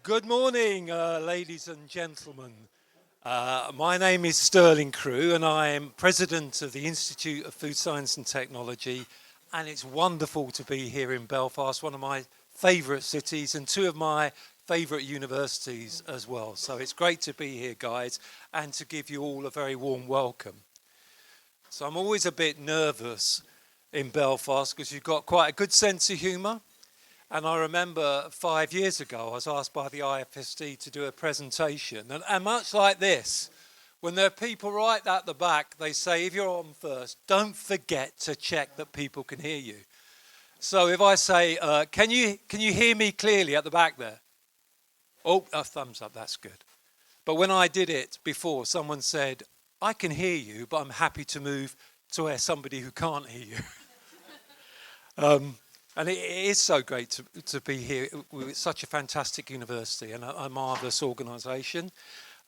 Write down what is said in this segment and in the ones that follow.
Good morning, ladies and gentlemen. My name is Sterling Crew and I am President of the Institute of Food Science and Technology, and it's wonderful to be here in Belfast, one of my favourite cities and two of my favourite universities as well. So it's great to be here, guys, and to give you all a very warm welcome. So I'm always a bit nervous in Belfast because you've got quite a good sense of humour. And I remember 5 years ago, I was asked by the IFST to do a presentation. And much like this, when there are people right at the back, they say, if you're on first, don't forget to check that people can hear you. So if I say, can you hear me clearly at the back there? Oh, a thumbs up, that's good. But when I did it before, someone said, I can hear you, but I'm happy to move to where somebody who can't hear you. And it is so great to be here with such a fantastic university and a marvellous organisation.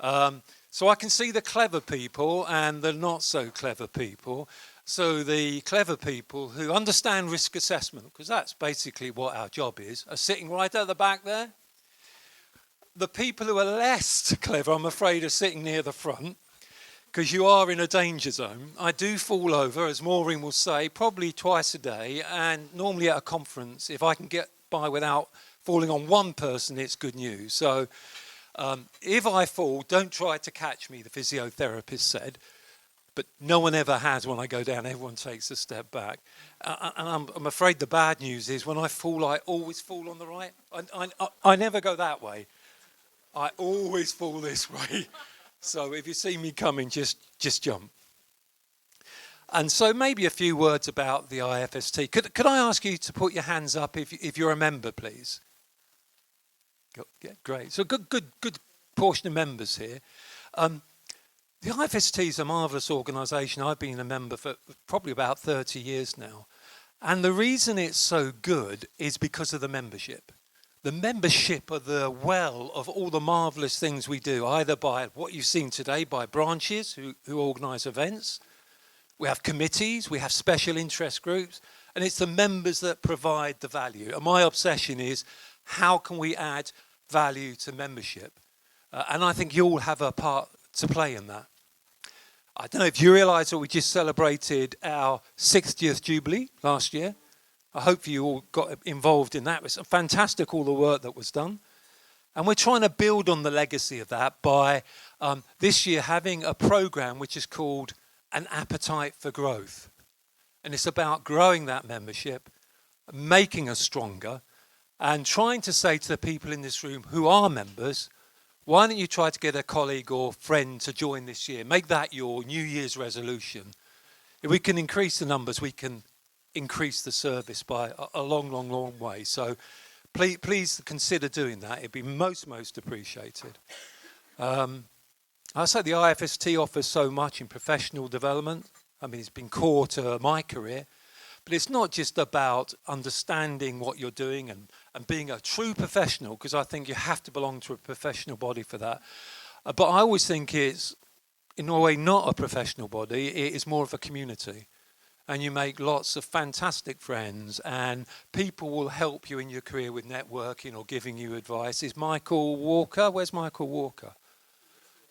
So I can see the clever people and the not so clever people. So the clever people who understand risk assessment, because that's basically what our job is, are sitting right at the back there. The people who are less clever, I'm afraid, are sitting near the front, because you are in a danger zone. I do fall over, as Maureen will say, probably twice a day, and normally at a conference, if I can get by without falling on one person, it's good news. So if I fall, don't try to catch me, the physiotherapist said, but no one ever has. When I go down, everyone takes a step back. And I'm afraid the bad news is when I fall, I always fall on the right. I never go that way. I always fall this way. So if you see me coming, just jump. And so maybe a few words about the IFST. Could I ask you to put your hands up if you're a member, please? Yeah, great. So good portion of members here. The IFST is a marvellous organisation. I've been a member for probably about 30 years now. And the reason it's so good is because of the membership. The membership are the well of all the marvellous things we do, either by what you've seen today, by branches who organise events. We have committees, we have special interest groups, and it's the members that provide the value. And my obsession is, how can we add value to membership? And I think you all have a part to play in that. I don't know if you realise that we just celebrated our 60th Jubilee last year. I hope you all got involved in that. It was fantastic, all the work that was done. And we're trying to build on the legacy of that by this year having a programme which is called An Appetite for Growth. And it's about growing that membership, making us stronger, and trying to say to the people in this room who are members, why don't you try to get a colleague or friend to join this year? Make that your New Year's resolution. If we can increase the numbers, we can increase the service by a long way. So please consider doing that. It'd be most appreciated. I say the IFST offers so much in professional development. I mean, it's been core to my career, but it's not just about understanding what you're doing and being a true professional, because I think you have to belong to a professional body for that. But I always think it's, in a way, not a professional body. It is more of a community. And you make lots of fantastic friends, and people will help you in your career with networking or giving you advice. Is Michael Walker? Where's Michael Walker?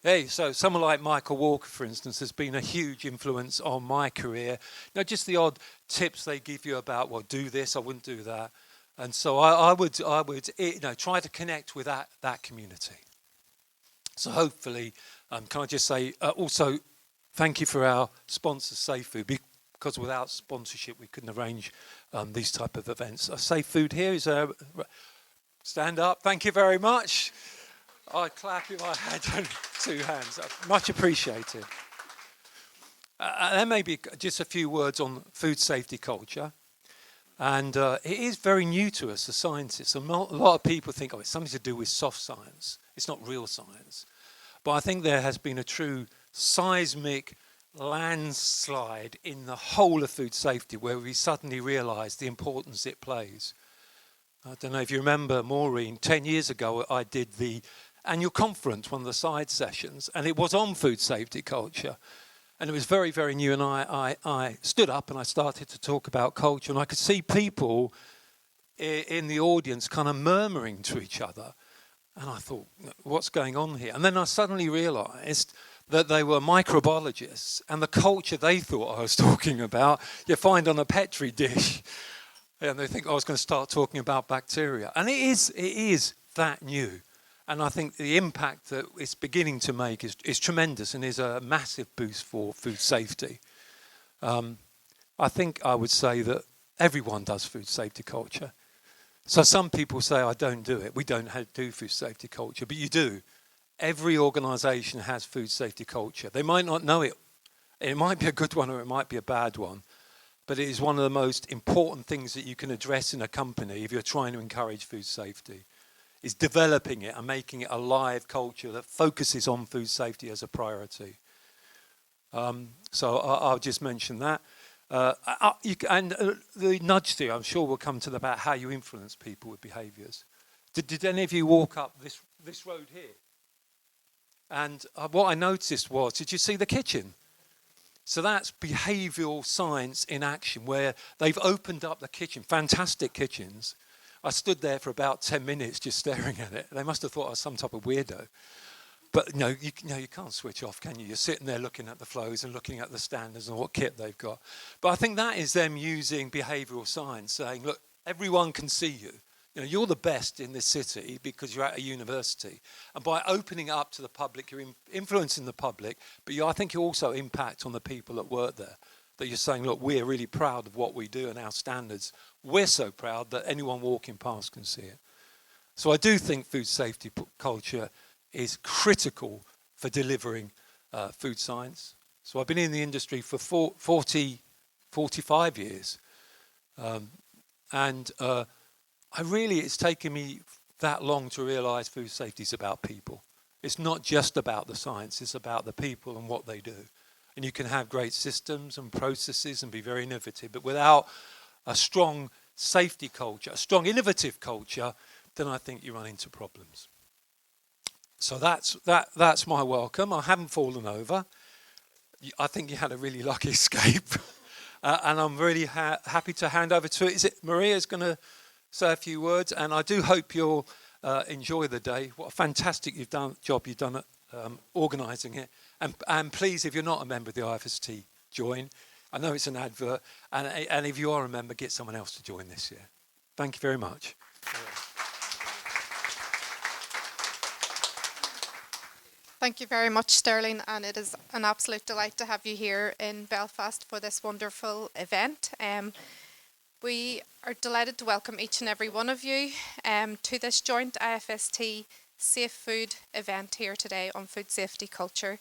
Hey, so someone like Michael Walker, for instance, has been a huge influence on my career. Now, just the odd tips they give you about, well, do this, I wouldn't do that. And so I would try to connect with that community. So hopefully, can I just say also, thank you for our sponsor, Safefood. Because without sponsorship, we couldn't arrange these type of events. Safefood here is stand up. Thank you very much. I'd clap if I had 2 hands. Much appreciated. Then maybe just a few words on food safety culture. And it is very new to us as scientists. A lot of people think, oh, it's something to do with soft science. It's not real science. But I think there has been a true seismic landslide in the whole of food safety, where we suddenly realised the importance it plays. I don't know if you remember, Maureen, 10 years ago I did the annual conference, one of the side sessions, and it was on food safety culture. And it was very, very new, and I stood up and I started to talk about culture, and I could see people in the audience kind of murmuring to each other. And I thought, what's going on here? And then I suddenly realised that they were microbiologists, and the culture they thought I was talking about, you find on a Petri dish. And they think I was going to start talking about bacteria. And it is that new. And I think the impact that it's beginning to make is tremendous and is a massive boost for food safety. I think I would say that everyone does food safety culture. So some people say, I don't do it. We don't do food safety culture, but you do. Every organisation has food safety culture. They might not know it. It might be a good one or it might be a bad one. But it is one of the most important things that you can address in a company if you're trying to encourage food safety, is developing it and making it a live culture that focuses on food safety as a priority. So I'll just mention that. The nudge theory, I'm sure we'll come to about how you influence people with behaviours. Did any of you walk up this road here? And what I noticed was, did you see the kitchen? So that's behavioural science in action, where they've opened up the kitchen, fantastic kitchens. I stood there for about 10 minutes just staring at it. They must have thought I was some type of weirdo. But you can't switch off, can you? You're sitting there looking at the flows and looking at the standards and what kit they've got. But I think that is them using behavioural science, saying, look, everyone can see you. You're the best in this city because you're at a university. And by opening it up to the public, you're influencing the public, but I think you also impact on the people that work there. That you're saying, look, we're really proud of what we do and our standards. We're so proud that anyone walking past can see it. So I do think food safety culture is critical for delivering food science. So I've been in the industry for 45 years. It's taken me that long to realise food safety is about people. It's not just about the science, it's about the people and what they do. And you can have great systems and processes and be very innovative, but without a strong safety culture, a strong innovative culture, then I think you run into problems. So that's my welcome. I haven't fallen over. I think you had a really lucky escape. And I'm really happy to hand over to it. Is it Maria's going to say a few words? And I do hope you'll enjoy the day. What a fantastic job you've done at organising it. And please, if you're not a member of the IFST, join. I know it's an advert. And if you are a member, get someone else to join this year. Thank you very much. Thank you very much, Sterling, and it is an absolute delight to have you here in Belfast for this wonderful event. We are delighted to welcome each and every one of you to this joint IFST Safefood event here today on food safety culture.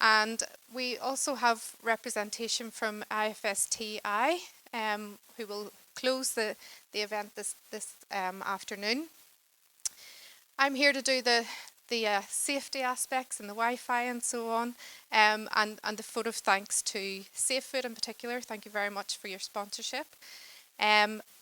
And we also have representation from IFSTI, who will close the event this afternoon. I'm here to do the safety aspects and the Wi-Fi and so on, and the vote of thanks to Safefood in particular. Thank you very much for your sponsorship.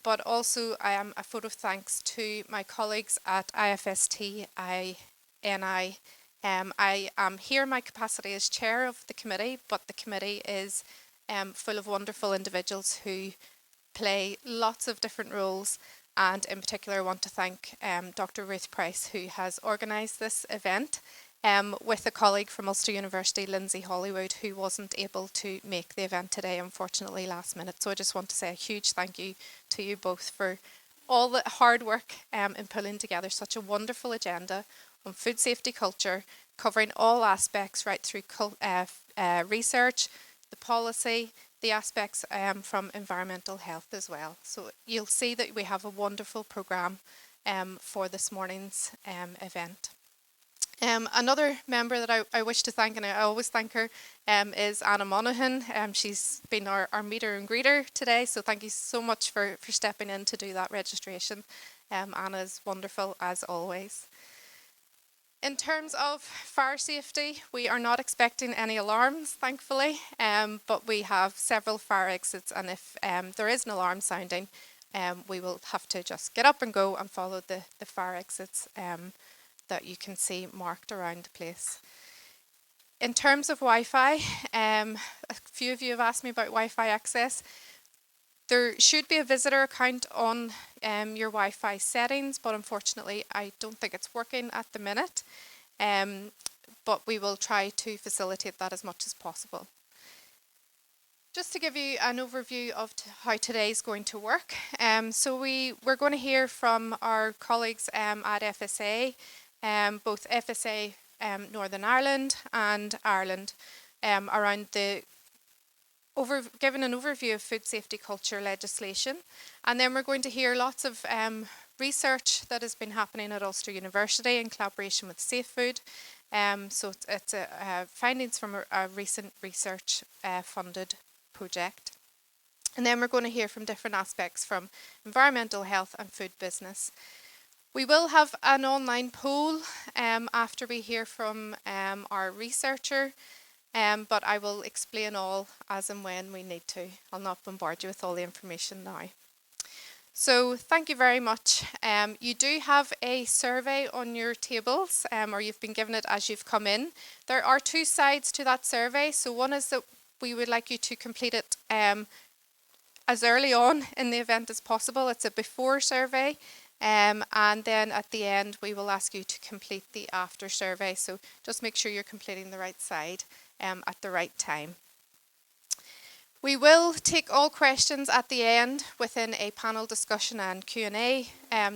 But also a vote of thanks to my colleagues at IFST, INI. I am here in my capacity as chair of the committee, but the committee is full of wonderful individuals who play lots of different roles. And in particular, I want to thank Dr. Ruth Price, who has organised this event, with a colleague from Ulster University, Lindsay Hollywood, who wasn't able to make the event today, unfortunately, last minute. So I just want to say a huge thank you to you both for all the hard work in pulling together such a wonderful agenda on food safety culture, covering all aspects right through research, the policy, the aspects from environmental health as well. So you'll see that we have a wonderful programme for this morning's event. Another member that I wish to thank, and I always thank her, is Anna Monaghan. She's been our meter and greeter today, so thank you so much for stepping in to do that registration. Anna is wonderful as always. In terms of fire safety, we are not expecting any alarms, thankfully, but we have several fire exits, and if there is an alarm sounding, we will have to just get up and go and follow the fire exits that you can see marked around the place. In terms of Wi-Fi, a few of you have asked me about Wi-Fi access. There should be a visitor account on your Wi-Fi settings, but unfortunately I don't think it's working at the minute. But we will try to facilitate that as much as possible. Just to give you an overview of how today is going to work. So we're going to hear from our colleagues at FSA, both FSA Northern Ireland and Ireland, around giving an overview of food safety culture legislation. And then we're going to hear lots of research that has been happening at Ulster University in collaboration with Safefood. So it's findings from a recent research funded project. And then we're going to hear from different aspects from environmental health and food business. We will have an online poll after we hear from our researcher, but I will explain all as and when we need to. I'll not bombard you with all the information now. So thank you very much. You do have a survey on your tables, or you've been given it as you've come in. There are two sides to that survey. So one is that we would like you to complete it as early on in the event as possible. It's a before survey. And then at the end, we will ask you to complete the after survey. So just make sure you're completing the right side at the right time. We will take all questions at the end within a panel discussion and Q&A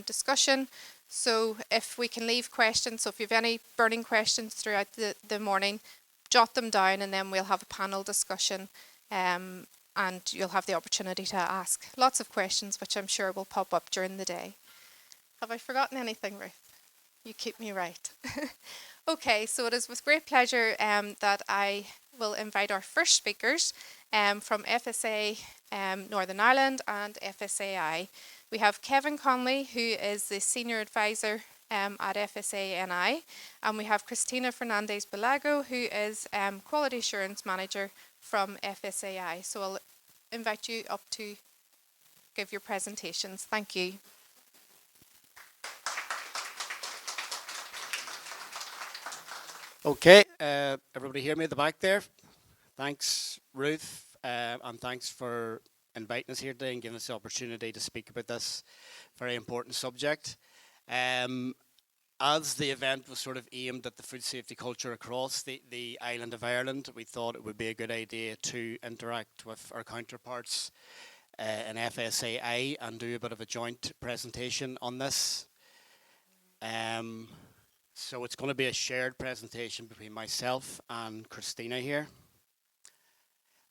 discussion. So if we can leave questions, so if you have any burning questions throughout the morning, jot them down and then we'll have a panel discussion and you'll have the opportunity to ask lots of questions, which I'm sure will pop up during the day. Have I forgotten anything, Ruth? You keep me right. Okay, so it is with great pleasure that I will invite our first speakers from FSA Northern Ireland and FSAI. We have Kevin Conley, who is the Senior Advisor at FSA NI, and we have Christina Fernandez-Balago, who is Quality Assurance Manager from FSAI. So I'll invite you up to give your presentations. Thank you. Okay, everybody hear me at the back there? Thanks, Ruth, and thanks for inviting us here today and giving us the opportunity to speak about this very important subject. As the event was sort of aimed at the food safety culture across the island of Ireland, we thought it would be a good idea to interact with our counterparts in FSAI and do a bit of a joint presentation on this. So it's going to be a shared presentation between myself and Christina here.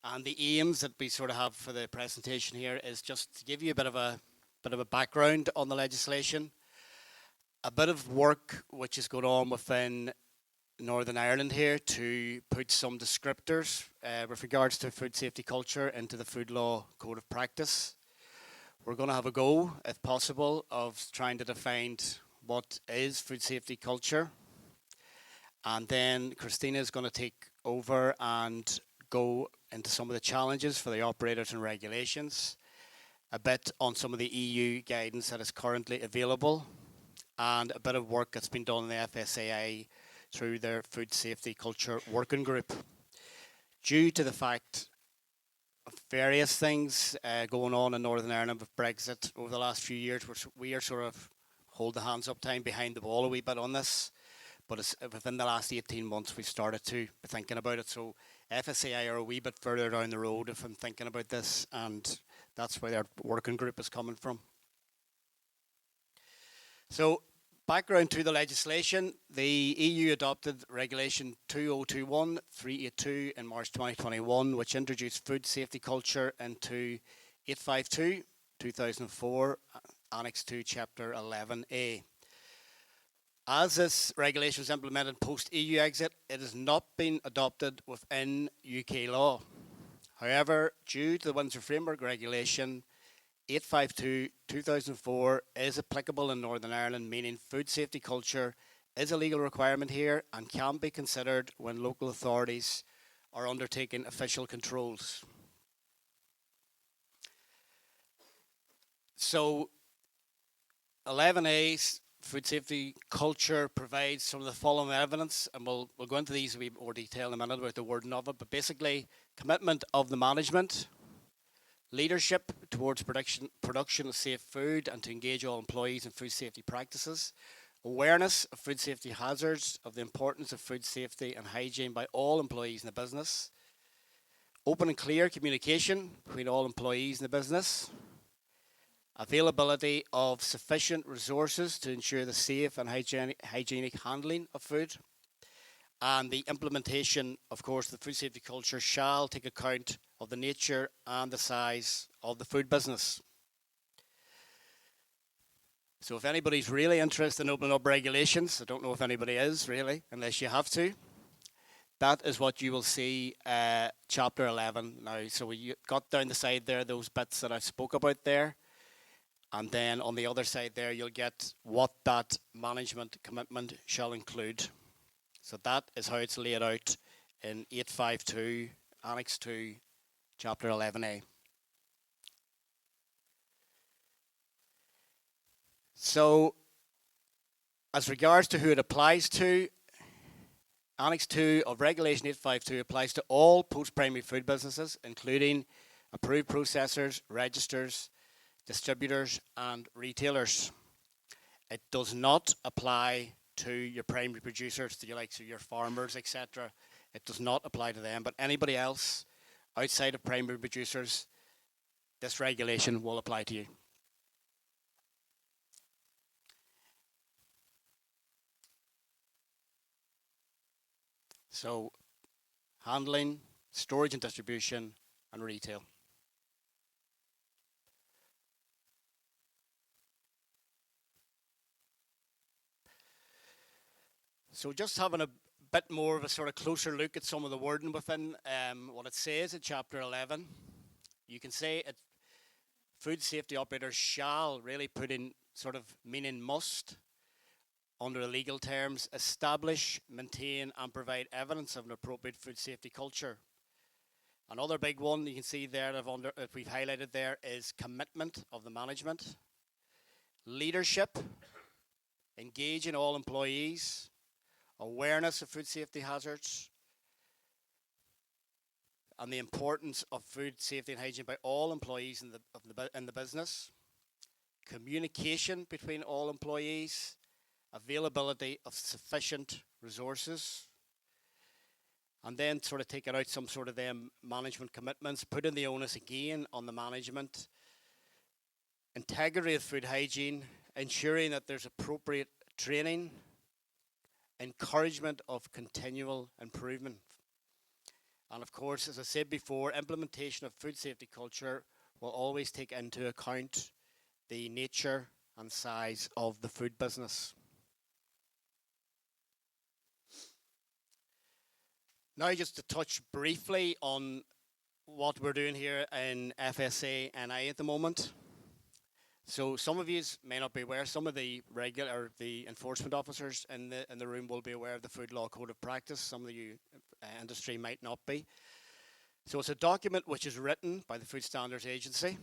And the aims that we sort of have for the presentation here is just to give you a bit of a background on the legislation, a bit of work which is going on within Northern Ireland here to put some descriptors with regards to food safety culture into the Food Law Code of Practice. We're going to have a go, if possible, of trying to define what is food safety culture. And then Christina is going to take over and go into some of the challenges for the operators and regulations, a bit on some of the EU guidance that is currently available, and a bit of work that's been done in the FSAI through their Food Safety Culture Working Group. Due to the fact of various things going on in Northern Ireland with Brexit over the last few years, we are sort of hold the hands up time behind the wall a wee bit on this, but it's within the last 18 months we've started to be thinking about it. So FSAI are a wee bit further down the road if I'm thinking about this, and that's where their working group is coming from. So background to the legislation: the EU adopted Regulation 2021/382 in March 2021, which introduced food safety culture into 852/2004, Annex 2, Chapter 11A. As this regulation was implemented post-EU exit, it has not been adopted within UK law. However, due to the Windsor Framework Regulation, 852/2004 is applicable in Northern Ireland, meaning food safety culture is a legal requirement here and can be considered when local authorities are undertaking official controls. So 11A's food safety culture provides some of the following evidence, and we'll go into these in a wee bit more detail in a minute about the wording of it, but basically commitment of the management, leadership towards production of safe food and to engage all employees in food safety practices, awareness of food safety hazards, of the importance of food safety and hygiene by all employees in the business, open and clear communication between all employees in the business, availability of sufficient resources to ensure the safe and hygienic handling of food, and the implementation, of course, the food safety culture shall take account of the nature and the size of the food business. So if anybody's really interested in opening up regulations, I don't know if anybody is really, unless you have to, that is what you will see chapter 11 now. So we got down the side there, those bits that I spoke about there. And then on the other side there, you'll get what that management commitment shall include. So that is how it's laid out in 852, Annex 2, Chapter 11A. So, as regards to who it applies to, Annex 2 of Regulation 852 applies to all post-primary food businesses, including approved processors, registers, distributors and retailers. It does not apply to your primary producers, to your likes of your farmers, etc. It does not apply to them, but anybody else outside of primary producers, this regulation will apply to you. So, handling, storage and distribution, and retail. So just having a bit more of a sort of closer look at some of the wording within what it says in Chapter 11. You can say it, food safety operators shall really put in sort of meaning must, under the legal terms, establish, maintain and provide evidence of an appropriate food safety culture. Another big one you can see there that we've highlighted there is commitment of the management, leadership, engaging all employees, awareness of food safety hazards, and the importance of food safety and hygiene by all employees in the business, communication between all employees, availability of sufficient resources, and then sort of taking out some sort of them management commitments, putting the onus again on the management, integrity of food hygiene, ensuring that there's appropriate training, encouragement of continual improvement. And of course, as I said before, implementation of food safety culture will always take into account the nature and size of the food business. Now just to touch briefly on what we're doing here in FSA NI at the moment. So some of you may not be aware, some of the the enforcement officers in the room will be aware of the Food Law Code of Practice. Some of you industry might not be. So it's a document which is written by the Food Standards Agency.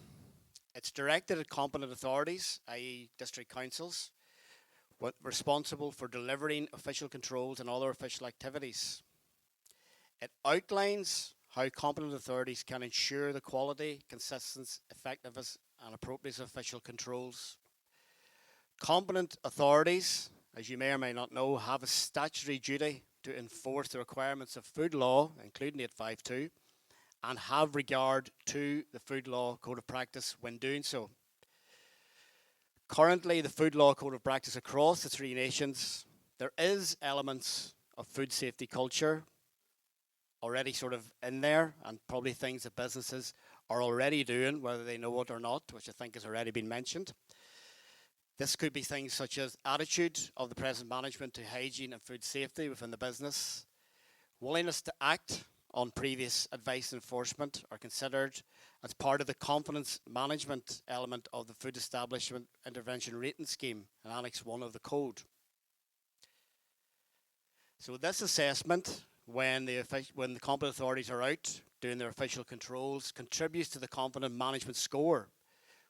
It's directed at competent authorities, i.e. district councils, responsible for delivering official controls and other official activities. It outlines how competent authorities can ensure the quality, consistency, effectiveness and appropriate official controls. Competent authorities, as you may or may not know, have a statutory duty to enforce the requirements of food law, including 852, and have regard to the Food Law Code of Practice when doing so. Currently, the Food Law Code of Practice across the three nations, there is elements of food safety culture already sort of in there, and probably things that businesses are already doing, whether they know it or not, which I think has already been mentioned. This could be things such as attitude of the present management to hygiene and food safety within the business, willingness to act on previous advice enforcement are considered as part of the confidence management element of the Food Establishment Intervention Rating Scheme in Annex 1 of the Code. So this assessment, when the competent authorities are out doing their official controls, contributes to the confident management score,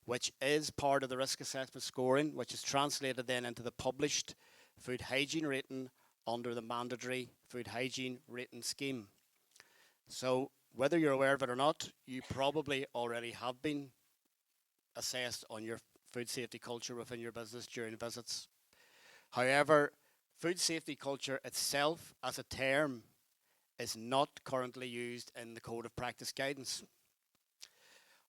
which is part of the risk assessment scoring, which is translated then into the published food hygiene rating under the mandatory food hygiene rating scheme. So whether you're aware of it or not, you probably already have been assessed on your food safety culture within your business during visits. However, food safety culture itself as a term is not currently used in the Code of Practice guidance.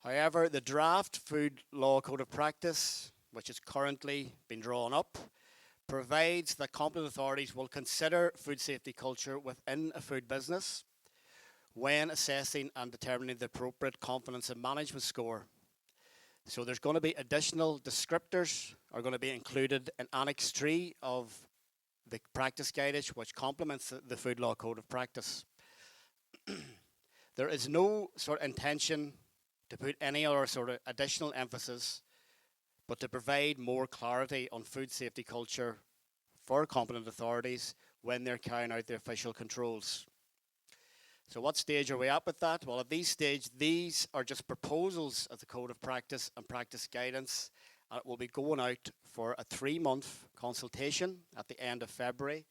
However, the draft Food Law Code of Practice, which is currently being drawn up, provides that competent authorities will consider food safety culture within a food business when assessing and determining the appropriate confidence and management score. So there's going to be additional descriptors are going to be included in Annex 3 of the practice guidance, which complements the Food Law Code of Practice. There is no sort of intention to put any other sort of additional emphasis, but to provide more clarity on food safety culture for competent authorities when they're carrying out their official controls. So what stage are we at with that? Well, at this stage, these are just proposals of the Code of Practice and Practice Guidance, and it will be going out for a 3-month consultation at the end of February,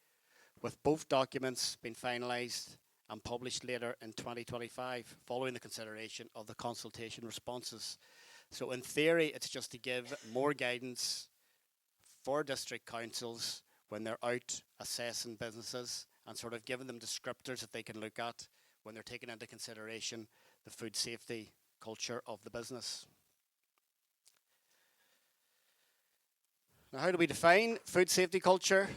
with both documents being finalised and published later in 2025, following the consideration of the consultation responses. So in theory, it's just to give more guidance for district councils when they're out assessing businesses and sort of giving them descriptors that they can look at when they're taking into consideration the food safety culture of the business. Now, how do we define food safety culture?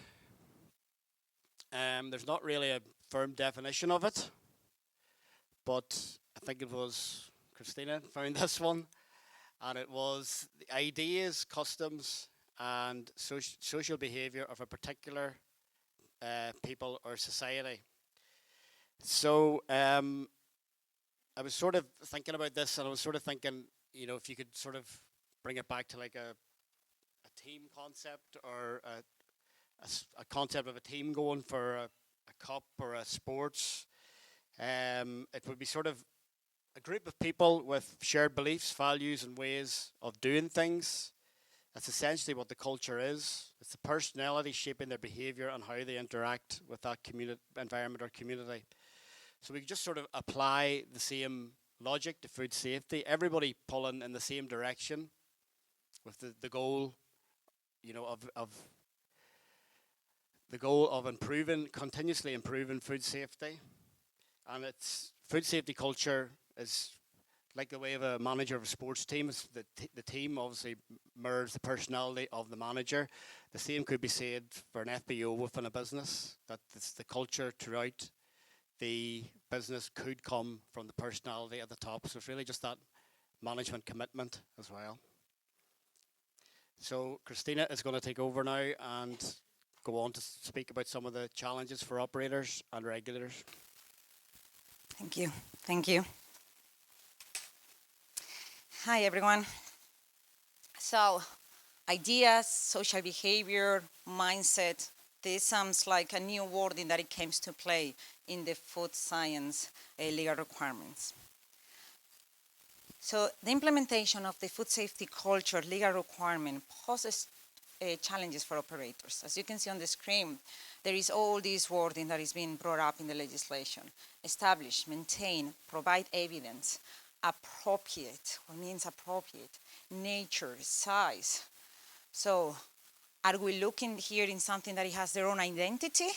There's not really a firm definition of it, but I think it was Christina found this one, and it was the ideas, customs, and social behaviour of a particular people or society. So I was sort of thinking about this, and I was sort of thinking, you know, if you could sort of bring it back to like a team concept, or a concept of a team going for a cup or a sports, it would be sort of a group of people with shared beliefs, values, and ways of doing things. That's essentially what the culture is. It's the personality shaping their behaviour and how they interact with that environment or community. So we could just sort of apply the same logic to food safety. Everybody pulling in the same direction with the goal, you know, of the goal of continuously improving food safety. And it's food safety culture is like the way of a manager of a sports team. Is the team obviously mirrors the personality of the manager. The same could be said for an FBO within a business, that it's the culture throughout the business could come from the personality at the top. So it's really just that management commitment as well. So Christina is going to take over now and go on to speak about some of the challenges for operators and regulators. Thank you. Thank you. Hi, everyone. So, ideas, social behavior, mindset, this sounds like a new wording that it came to play in the food science legal requirements. So, the implementation of the food safety culture legal requirement poses challenges for operators. As you can see on the screen, there is all this wording that is being brought up in the legislation. Establish, maintain, provide evidence, appropriate, what means appropriate, nature, size. So are we looking here in something that it has their own identity,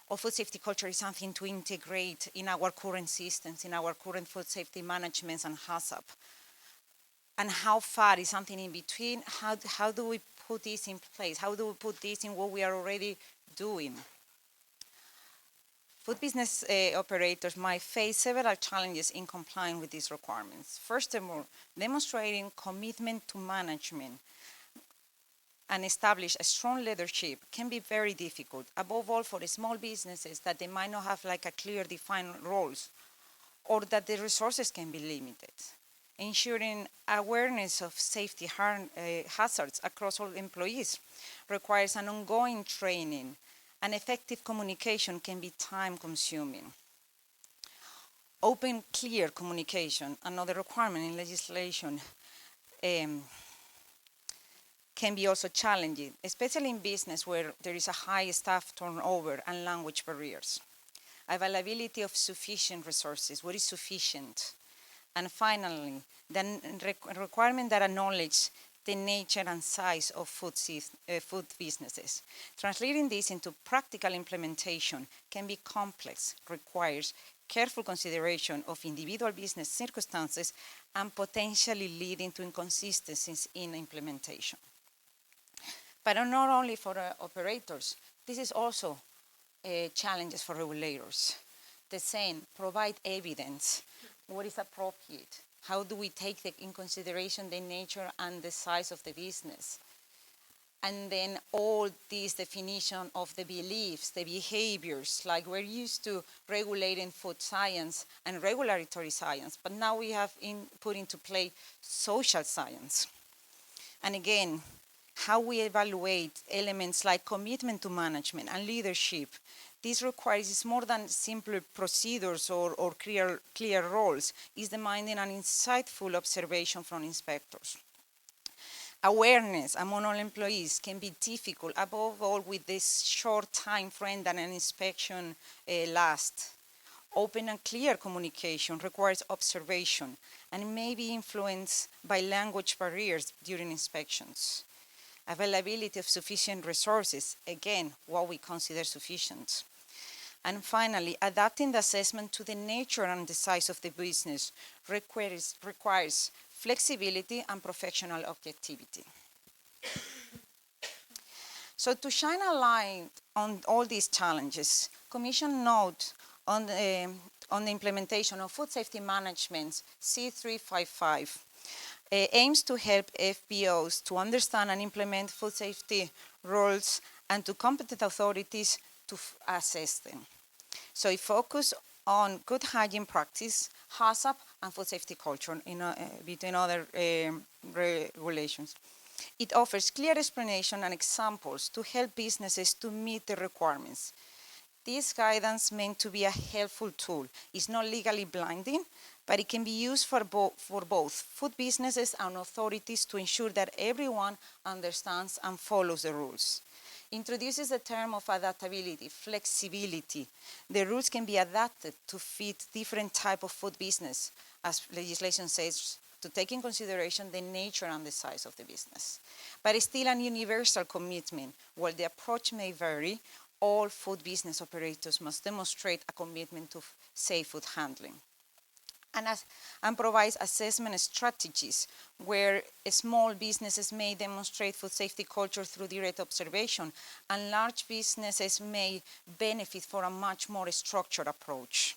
or food safety culture is something to integrate in our current systems, in our current food safety management and HACCP? And how far is something in between? How do we put this in place? How do we put this in what we are already doing? Food business operators might face several challenges in complying with these requirements. First of all, demonstrating commitment to management and establish a strong leadership can be very difficult, above all for the small businesses that they might not have like a clear defined roles, or that the resources can be limited. Ensuring awareness of safety hazards across all employees requires an ongoing training, and effective communication can be time-consuming. Open, clear communication, another requirement in legislation, can be also challenging, especially in business where there is a high staff turnover and language barriers. availability of sufficient resources. What is sufficient? And finally, the requirement that acknowledge the nature and size of food businesses. Translating this into practical implementation can be complex, requires careful consideration of individual business circumstances, and potentially leading to inconsistencies in implementation. But not only for operators, this is also challenges for regulators. The same, provide evidence. What is appropriate? How do we take in consideration the nature and the size of the business? And then all this definition of the beliefs, the behaviors, like we're used to regulating food science and regulatory science, but now we have put into play social science. And again, how we evaluate elements like commitment to management and leadership. This requires more than simple procedures or clear roles. It's demanding an insightful observation from inspectors. Awareness among all employees can be difficult, above all with this short time frame that an inspection lasts. Open and clear communication requires observation and may be influenced by language barriers during inspections. Availability of sufficient resources, again, what we consider sufficient. And finally, adapting the assessment to the nature and the size of the business requires flexibility and professional objectivity. So to shine a light on all these challenges, Commission note on the implementation of food safety management C355 aims to help FBOs to understand and implement food safety rules and to competent authorities to assess them. So it focuses on good hygiene practice, HACCP, and food safety culture between other regulations. It offers clear explanation and examples to help businesses to meet the requirements. This guidance meant to be a helpful tool. It's not legally binding, but it can be used for both food businesses and authorities to ensure that everyone understands and follows the rules. Introduces the term of adaptability, flexibility. The rules can be adapted to fit different type of food business, as legislation says, to take in consideration the nature and the size of the business. But it's still an universal commitment. While the approach may vary, all food business operators must demonstrate a commitment to safe food handling. And provides assessment strategies where small businesses may demonstrate food safety culture through direct observation, and large businesses may benefit from a much more structured approach.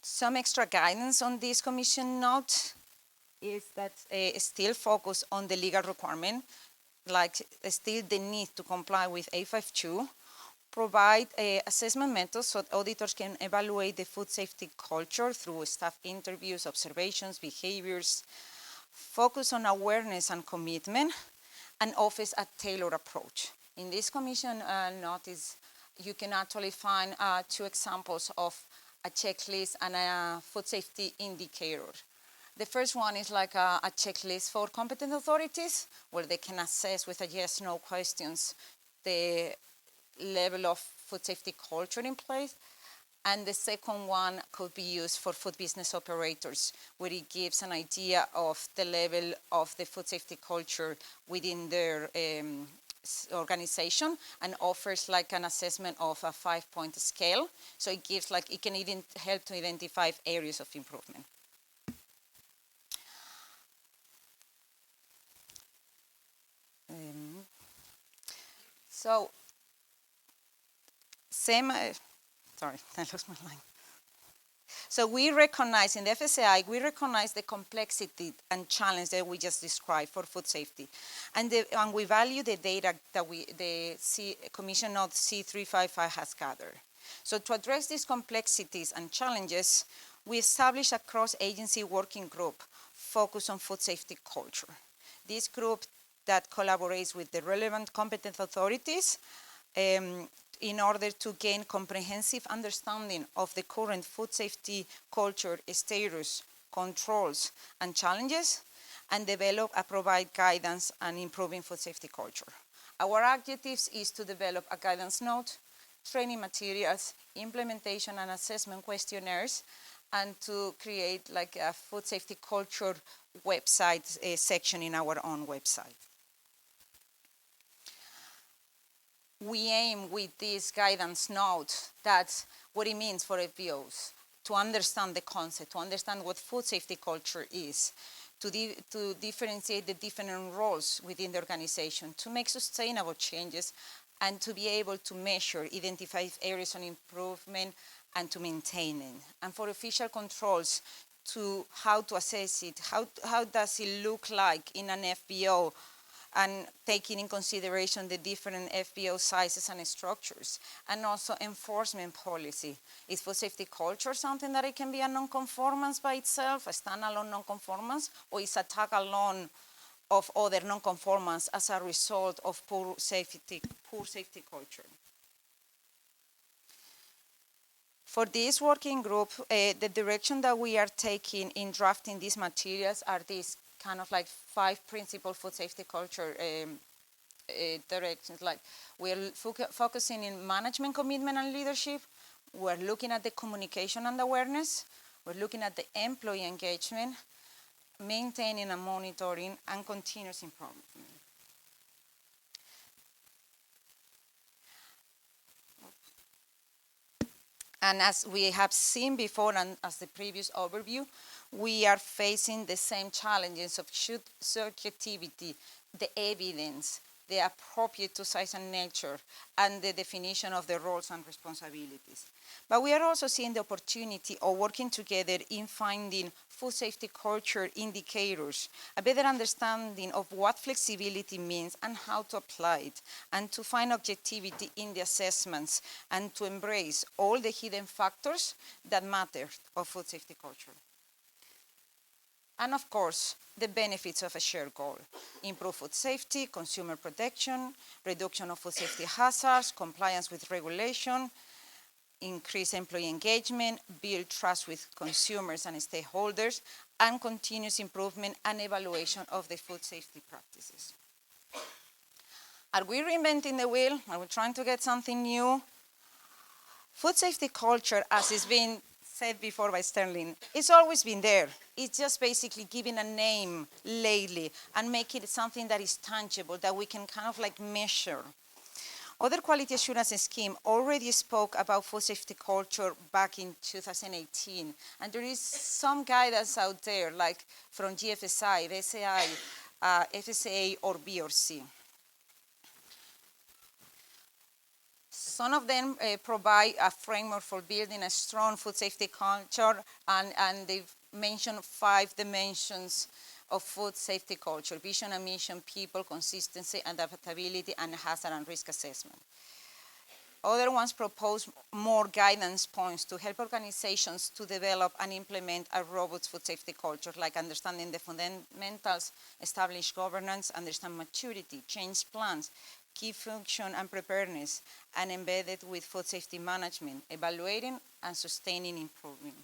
Some extra guidance on this Commission note is that still focus on the legal requirement, like still the need to comply with A52, provide assessment methods so auditors can evaluate the food safety culture through staff interviews, observations, behaviors, focus on awareness and commitment, and offers a tailored approach. In this Commission notice, you can actually find 2 examples of a checklist and a food safety indicator. The first one is like a checklist for competent authorities, where they can assess with a yes/no questions the level of food safety culture in place. And the second one could be used for food business operators, where it gives an idea of the level of the food safety culture within their organization, and offers like an assessment of a 5-point scale. So it gives it can even help to identify areas of improvement. Sorry, I lost my line. So we recognize in the FSAI, we recognize the complexity and challenge that we just described for food safety. And we value the data that the Commission Note C355 has gathered. So to address these complexities and challenges, we established a cross-agency working group focused on food safety culture. This group that collaborates with the relevant competent authorities in order to gain comprehensive understanding of the current food safety culture status, controls, and challenges, and develop and provide guidance on improving food safety culture. Our objectives is to develop a guidance note, training materials, implementation and assessment questionnaires, and to create like a food safety culture website section in our own website. We aim with this guidance note that what it means for FBOs, to understand the concept, to understand what food safety culture is, to differentiate the different roles within the organization, to make sustainable changes, and to be able to measure, identify areas of improvement, and to maintain it. And for official controls, to how to assess it, how does it look like in an FBO, and taking in consideration the different FBO sizes and structures, and also enforcement policy. Is food safety culture something that it can be a non-conformance by itself, a standalone non-conformance, or is a tag along of other non-conformance as a result of poor safety culture? For this working group, the direction that we are taking in drafting these materials are these kind of like 5 principal food safety culture directions. Like we're focusing in management commitment and leadership. We're looking at the communication and awareness. We're looking at the employee engagement, maintaining and monitoring, and continuous improvement. And as we have seen before, and as the previous overview, we are facing the same challenges of subjectivity, the evidence, the appropriate to size and nature, and the definition of the roles and responsibilities. But we are also seeing the opportunity of working together in finding food safety culture indicators, a better understanding of what flexibility means and how to apply it, and to find objectivity in the assessments, and to embrace all the hidden factors that matter of food safety culture. And of course, the benefits of a shared goal: improve food safety, consumer protection, reduction of food safety hazards, compliance with regulation, increase employee engagement, build trust with consumers and stakeholders, and continuous improvement and evaluation of the food safety practices. Are we reinventing the wheel? Are we trying to get something new? Food safety culture, as it's been said before by Sterling, it's always been there. It's just basically giving a name lately and making it something that is tangible, that we can kind of like measure. Other quality assurance scheme already spoke about food safety culture back in 2018. And there is some guidance out there, like from GFSI, the SAI, FSA, or BRC. Some of them provide a framework for building a strong food safety culture, and they've mentioned 5 dimensions of food safety culture: vision and mission, people, consistency, adaptability, and hazard and risk assessment. Other ones propose more guidance points to help organizations to develop and implement a robust food safety culture, like understanding the fundamentals, establish governance, understand maturity, change plans, key function and preparedness, and embedded with food safety management, evaluating and sustaining improvement.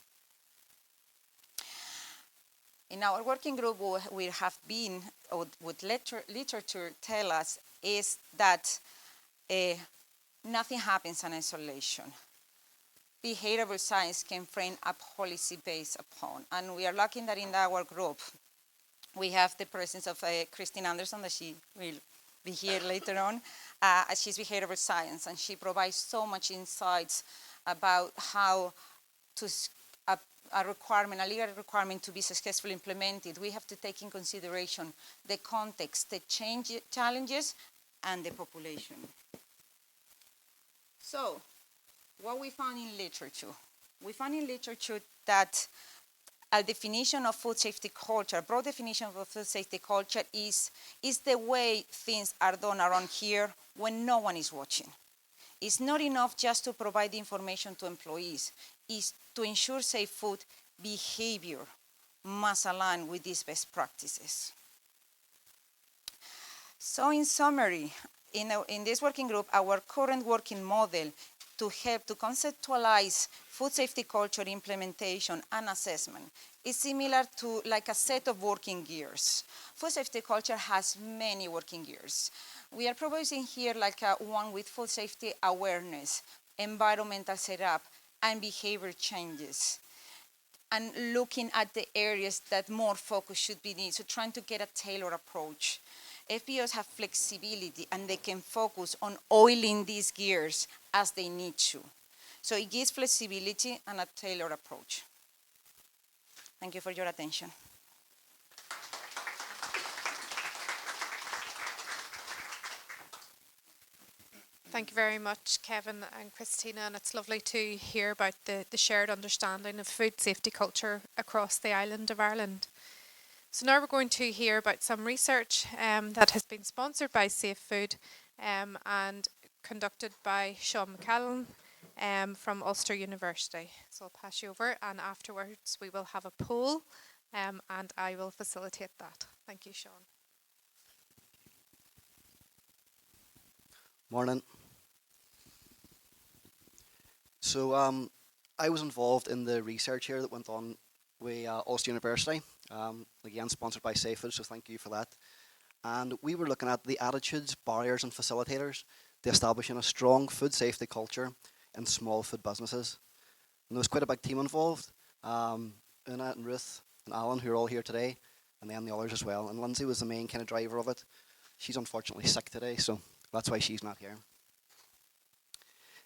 In our working group, what we have been, or what literature tell us, is that nothing happens in isolation. Behavioral science can frame a policy based upon, and we are lucky that in our group, we have the presence of Christine Anderson, that she will be here later on. She's behavioral science, and she provides so much insights about how to a legal requirement to be successfully implemented. We have to take in consideration the context, the challenges, and the population. So, what we found in literature? We found in literature that a definition of food safety culture, a broad definition of food safety culture is the way things are done around here when no one is watching. It's not enough just to provide information to employees. It's to ensure safe food behavior must align with these best practices. So in summary, in this working group, our current working model to help to conceptualize food safety culture implementation and assessment is similar to like a set of working gears. Food safety culture has many working gears. We are proposing here like one with food safety awareness, environmental setup, and behavior changes, and looking at the areas that more focus should be needed, so trying to get a tailored approach. FBOs have flexibility and they can focus on oiling these gears as they need to. So it gives flexibility and a tailored approach. Thank you for your attention. Thank you very much, Kevin and Christina, and it's lovely to hear about the shared understanding of food safety culture across the island of Ireland. So now we're going to hear about some research that has been sponsored by Safefood and conducted by Sean McCallum from Ulster University. So I'll pass you over, and afterwards we will have a poll and I will facilitate that. Thank you, Sean. Morning. So I was involved in the research here that went on with Ulster University, again sponsored by Safefood, so thank you for that. And we were looking at the attitudes, barriers and facilitators to establishing a strong food safety culture in small food businesses. And there was quite a big team involved, Una and Ruth and Alan, who are all here today, and then the others as well. And Lindsay was the main kind of driver of it. She's unfortunately sick today, so that's why she's not here.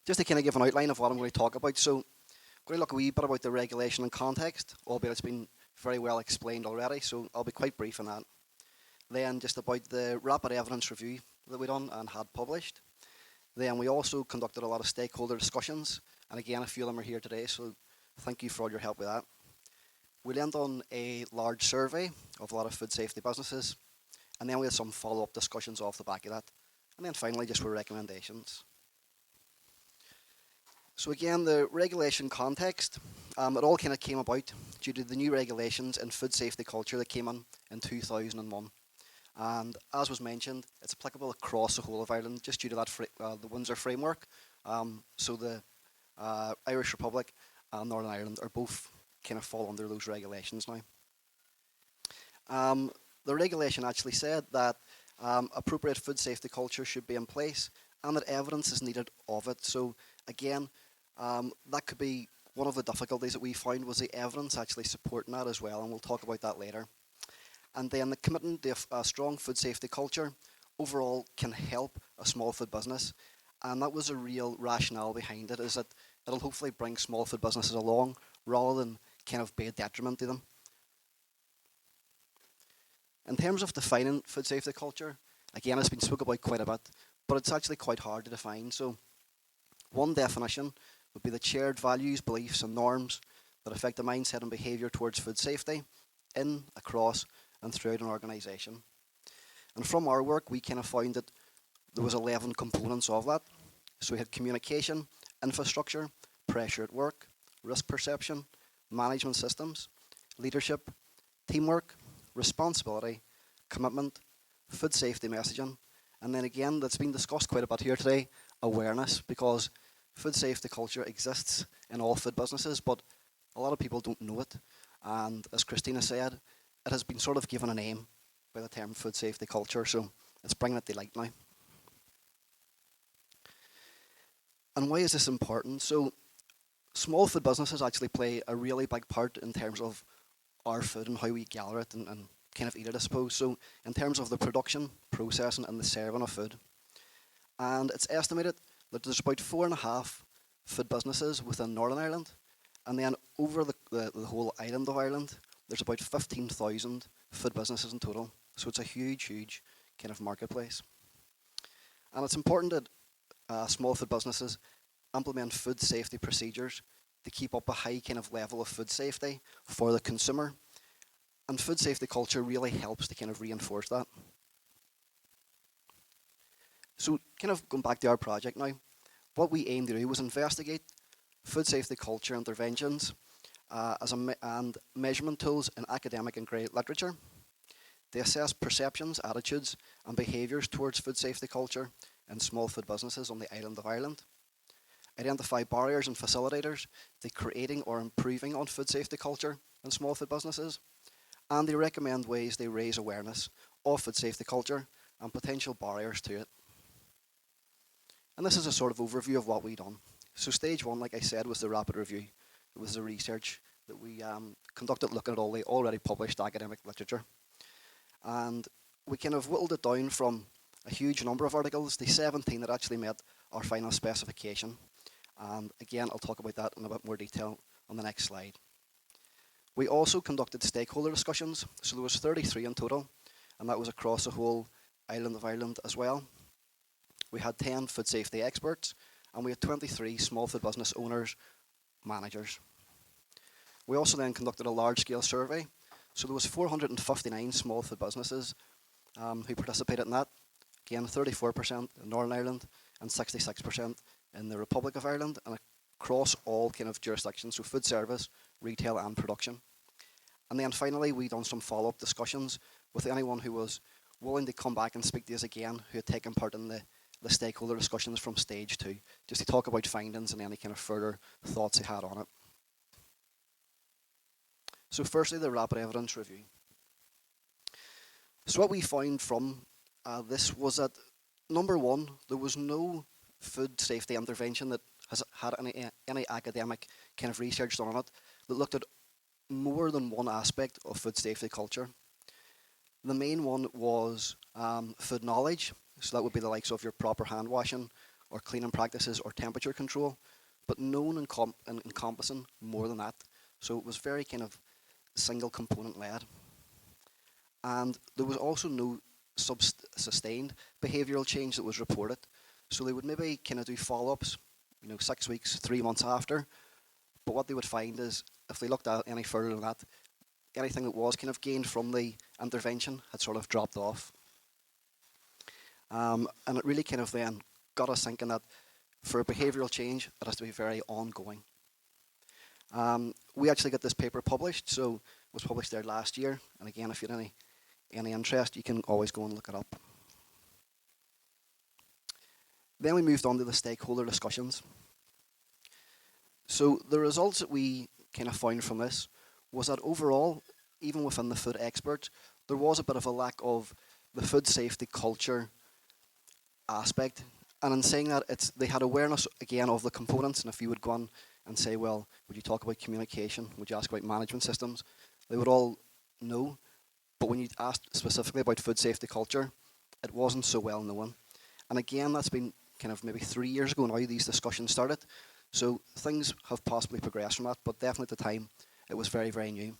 Just to kind of give an outline of what I'm going to talk about. So I'm going to look a wee bit about the regulation and context, albeit it's been very well explained already, so I'll be quite brief on that. Then just about the rapid evidence review that we done and had published. Then we also conducted a lot of stakeholder discussions, and again a few of them are here today, so thank you for all your help with that. We then done a large survey of a lot of food safety businesses, and then we had some follow-up discussions off the back of that. And then finally just were recommendations. So again, the regulation context, it all kind of came about due to the new regulations in food safety culture that came in 2001. And as was mentioned, it's applicable across the whole of Ireland just due to that the Windsor framework. So the Irish Republic and Northern Ireland are both kind of fall under those regulations now. The regulation actually said that appropriate food safety culture should be in place and that evidence is needed of it. So again, that could be one of the difficulties that we found was the evidence actually supporting that as well, and we'll talk about that later. And then the commitment to a strong food safety culture overall can help a small food business, and that was a real rationale behind it, is that it'll hopefully bring small food businesses along rather than kind of be a detriment to them. In terms of defining food safety culture, again it's been spoken about quite a bit, but it's actually quite hard to define. So one definition would be the shared values, beliefs and norms that affect the mindset and behaviour towards food safety in, across and throughout an organisation. And from our work we kind of found that there was 11 components of that. So we had communication, infrastructure, pressure at work, risk perception, management systems, leadership, teamwork, responsibility, commitment, food safety messaging, and then again, that's been discussed quite a bit here today, awareness, because food safety culture exists in all food businesses, but a lot of people don't know it. And as Christina said, it has been sort of given a name by the term food safety culture, so it's bringing it to light now. And why is this important? So small food businesses actually play a really big part in terms of our food and how we gather it and kind of eat it, I suppose. So in terms of the production, processing and the serving of food. And it's estimated that there's about 4.5 food businesses within Northern Ireland, and then over the whole island of Ireland, there's about 15,000 food businesses in total. So it's a huge, huge kind of marketplace. And it's important that small food businesses implement food safety procedures to keep up a high kind of level of food safety for the consumer. And food safety culture really helps to kind of reinforce that. So kind of going back to our project now, what we aimed to do was investigate food safety culture interventions and measurement tools in academic and grade literature. They assess perceptions, attitudes and behaviours towards food safety culture in small food businesses on the island of Ireland. identify barriers and facilitators to creating or improving on food safety culture in small food businesses, and they recommend ways they raise awareness of food safety culture and potential barriers to it. And this is a sort of overview of what we done. So stage one, like I said, was the rapid review. It was the research that we conducted looking at all the already published academic literature. And we kind of whittled it down from a huge number of articles to 17 that actually met our final specification. And again, I'll talk about that in a bit more detail on the next slide. We also conducted stakeholder discussions, so there was 33 in total, and that was across the whole island of Ireland as well. We had 10 food safety experts, and we had 23 small food business owners, managers. We also then conducted a large-scale survey, so there was 459 small food businesses who participated in that. Again, 34% in Northern Ireland and 66% in the Republic of Ireland, and across all kind of jurisdictions, so food service, retail and production. And then finally, we done some follow-up discussions with anyone who was willing to come back and speak to us again, who had taken part in the stakeholder discussions from stage 2, just to talk about findings and any kind of further thoughts they had on it. So firstly, the rapid evidence review. So what we found from this was that, number one, there was no food safety intervention that has had any academic kind of research done on it that looked at more than one aspect of food safety culture. The main one was food knowledge, so that would be the likes of your proper hand washing or cleaning practices or temperature control, but known encompassing more than that. So it was very kind of single component led. And there was also no sustained behavioural change that was reported. So they would maybe kind of do follow-ups, 6 weeks, 3 months after. But what they would find is, if they looked at any further than that, anything that was kind of gained from the intervention had sort of dropped off. And it really kind of then got us thinking that for a behavioural change, it has to be very ongoing. We actually got this paper published, so it was published there last year. And again, if you had any interest, you can always go and look it up. Then we moved on to the stakeholder discussions. So the results that we kind of found from this was that overall, even within the food experts, there was a bit of a lack of the food safety culture aspect. And in saying that, they had awareness, again, of the components. And if you would go on and say, well, would you talk about communication? Would you ask about management systems? They would all know. But when you asked specifically about food safety culture, it wasn't so well known. And again, that's been kind of maybe 3 years ago now these discussions started. So things have possibly progressed from that, but definitely at the time, it was very, very new.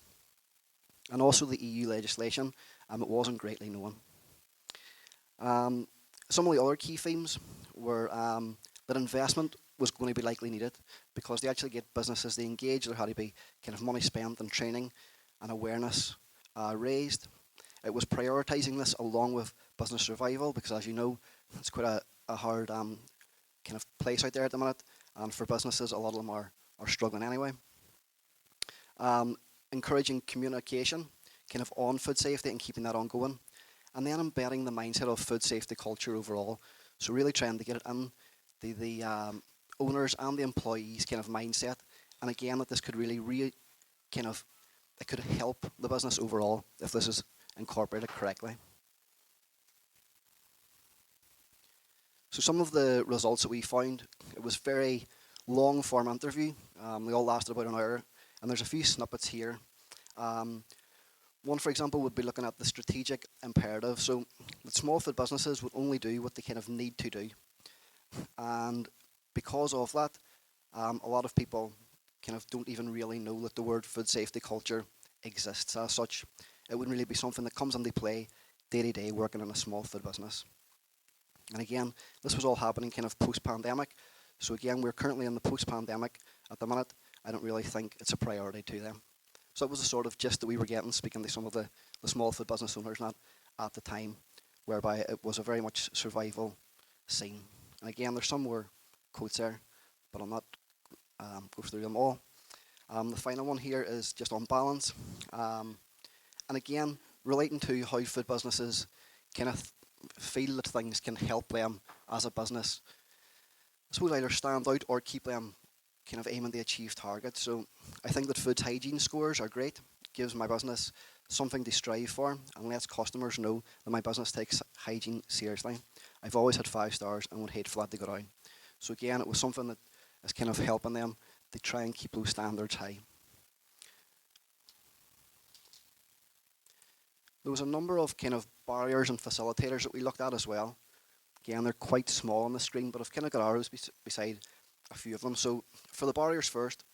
And also the EU legislation, it wasn't greatly known. Some of the other key themes were that investment was going to be likely needed because they actually get businesses to engage. There had to be kind of money spent on training and awareness raised. It was prioritising this along with business survival because, as you know, it's quite a hard kind of place out there at the minute. And for businesses, a lot of them are struggling anyway. Encouraging communication kind of on food safety and keeping that ongoing. And then embedding the mindset of food safety culture overall. So really trying to get it in the owners and the employees kind of mindset. And again, that this could really it could help the business overall if this is incorporated correctly. So some of the results that we found, it was very long form interview. They all lasted about an hour. And there's a few snippets here. One, for example, would be looking at the strategic imperative. So that small food businesses would only do what they kind of need to do. And because of that, a lot of people kind of don't even really know that the word food safety culture exists as such. It wouldn't really be something that comes into play day to day working in a small food business. And again, this was all happening kind of post-pandemic. So again, we're currently in the post-pandemic at the minute. I don't really think it's a priority to them. So that was the sort of gist that we were getting, speaking to some of the small food business owners at the time, whereby it was a very much survival scene. And again, there's some more quotes there, but I'll not go through them all. The final one here is just on balance. And again, relating to how food businesses kind of feel that things can help them as a business. suppose either stand out or keep them kind of aiming to achieve targets. So I think that food hygiene scores are great. It gives my business something to strive for and lets customers know that my business takes hygiene seriously. I've always had 5 stars and would hate for that to go down. So again, it was something that is kind of helping them to try and keep those standards high. There was a number of kind of barriers and facilitators that we looked at as well. Again, they're quite small on the screen, but I've kind of got arrows beside a few of them. So for the barriers first,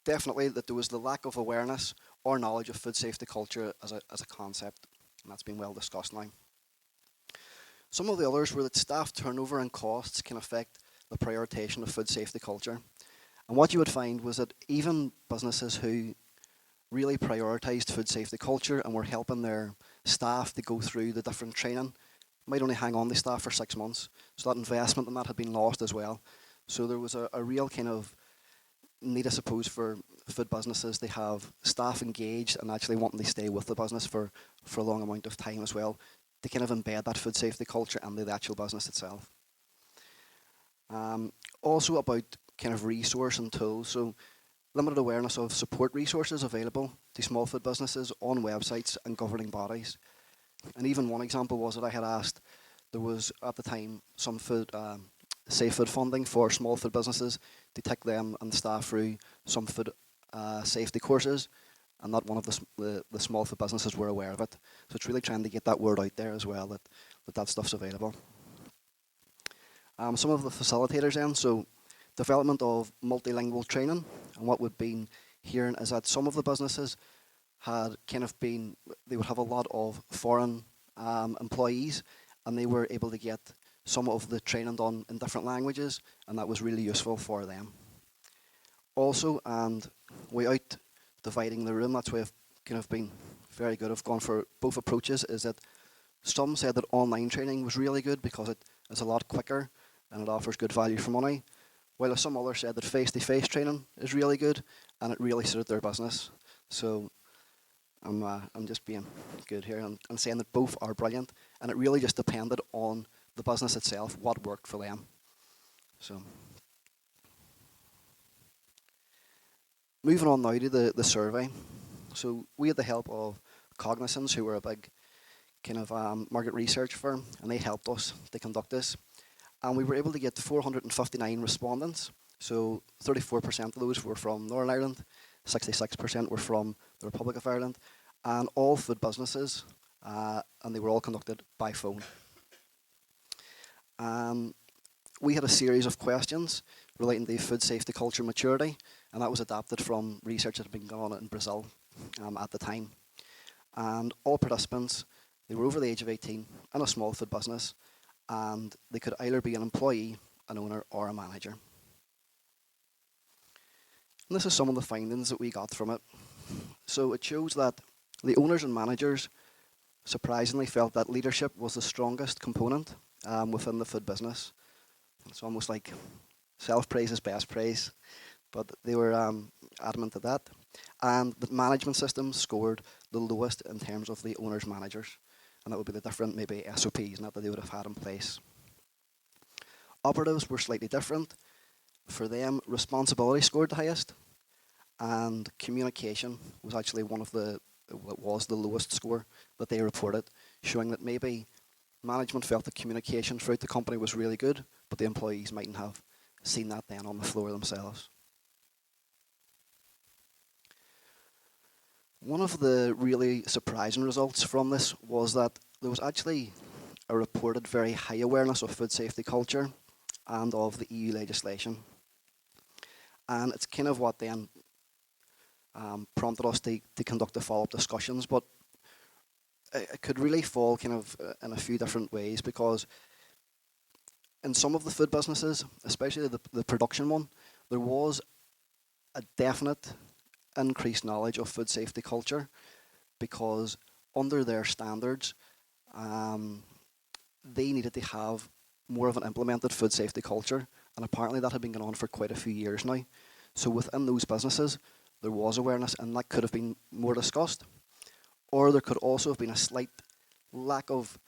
definitely that there was the lack of awareness or knowledge of food safety culture as a concept, and that's been well discussed now. Some of the others were that staff turnover and costs can affect the prioritization of food safety culture. And what you would find was that even businesses who really prioritised food safety culture and were helping their staff to go through the different training might only hang on to staff for 6 months. So that investment in that had been lost as well. So there was a real kind of need, I suppose, for food businesses. They have staff engaged and actually wanting to stay with the business for a long amount of time as well, to kind of embed that food safety culture and the actual business itself. Also about kind of resource and tools. So limited awareness of support resources available to small food businesses on websites and governing bodies. And even one example was that I had asked, there was at the time some food, Safefood funding for small food businesses to take them and staff through some food safety courses, and not one of the small food businesses were aware of it. So it's really trying to get that word out there as well, that stuff's available. Some of the facilitators then, so development of multilingual training, and what we've been hearing is that some of the businesses had kind of been, they would have a lot of foreign employees, and they were able to get some of the training done in different languages, and that was really useful for them. Also, and without dividing the room, that's why I've kind of been very good. I've gone for both approaches, is that some said that online training was really good because it is a lot quicker and it offers good value for money, while some others said that face-to-face training is really good and it really suited their business. So I'm just being good here and saying that both are brilliant, and it really just depended on the business itself, what worked for them. So moving on now to the survey. So we had the help of Cognizance, who were a big kind of market research firm, and they helped us to conduct this. And we were able to get 459 respondents. So 34% of those were from Northern Ireland, 66% were from the Republic of Ireland, and all food businesses, and they were all conducted by phone. We had a series of questions relating to food safety culture maturity, and that was adapted from research that had been going on in Brazil at the time. And all participants, they were over the age of 18 in a small food business, and they could either be an employee, an owner, or a manager. And this is some of the findings that we got from it. So it shows that the owners and managers surprisingly felt that leadership was the strongest component within the food business. It's almost like self-praise is best praise, but they were adamant to that. And the management system scored the lowest in terms of the owners' managers, and that would be the different maybe SOPs that they would have had in place. Operatives were slightly different. For them, responsibility scored the highest, and communication was actually the lowest score that they reported, showing that maybe management felt the communication throughout the company was really good, but the employees mightn't have seen that then on the floor themselves. One of the really surprising results from this was that there was actually a reported very high awareness of food safety culture and of the EU legislation. And it's kind of what then prompted us to conduct the follow-up discussions, but it could really fall kind of in a few different ways, because in some of the food businesses, especially the production one, there was a definite increased knowledge of food safety culture, because under their standards, they needed to have more of an implemented food safety culture, and apparently that had been going on for quite a few years now. So within those businesses, there was awareness, and that could have been more discussed. Or there could also have been a slight lack of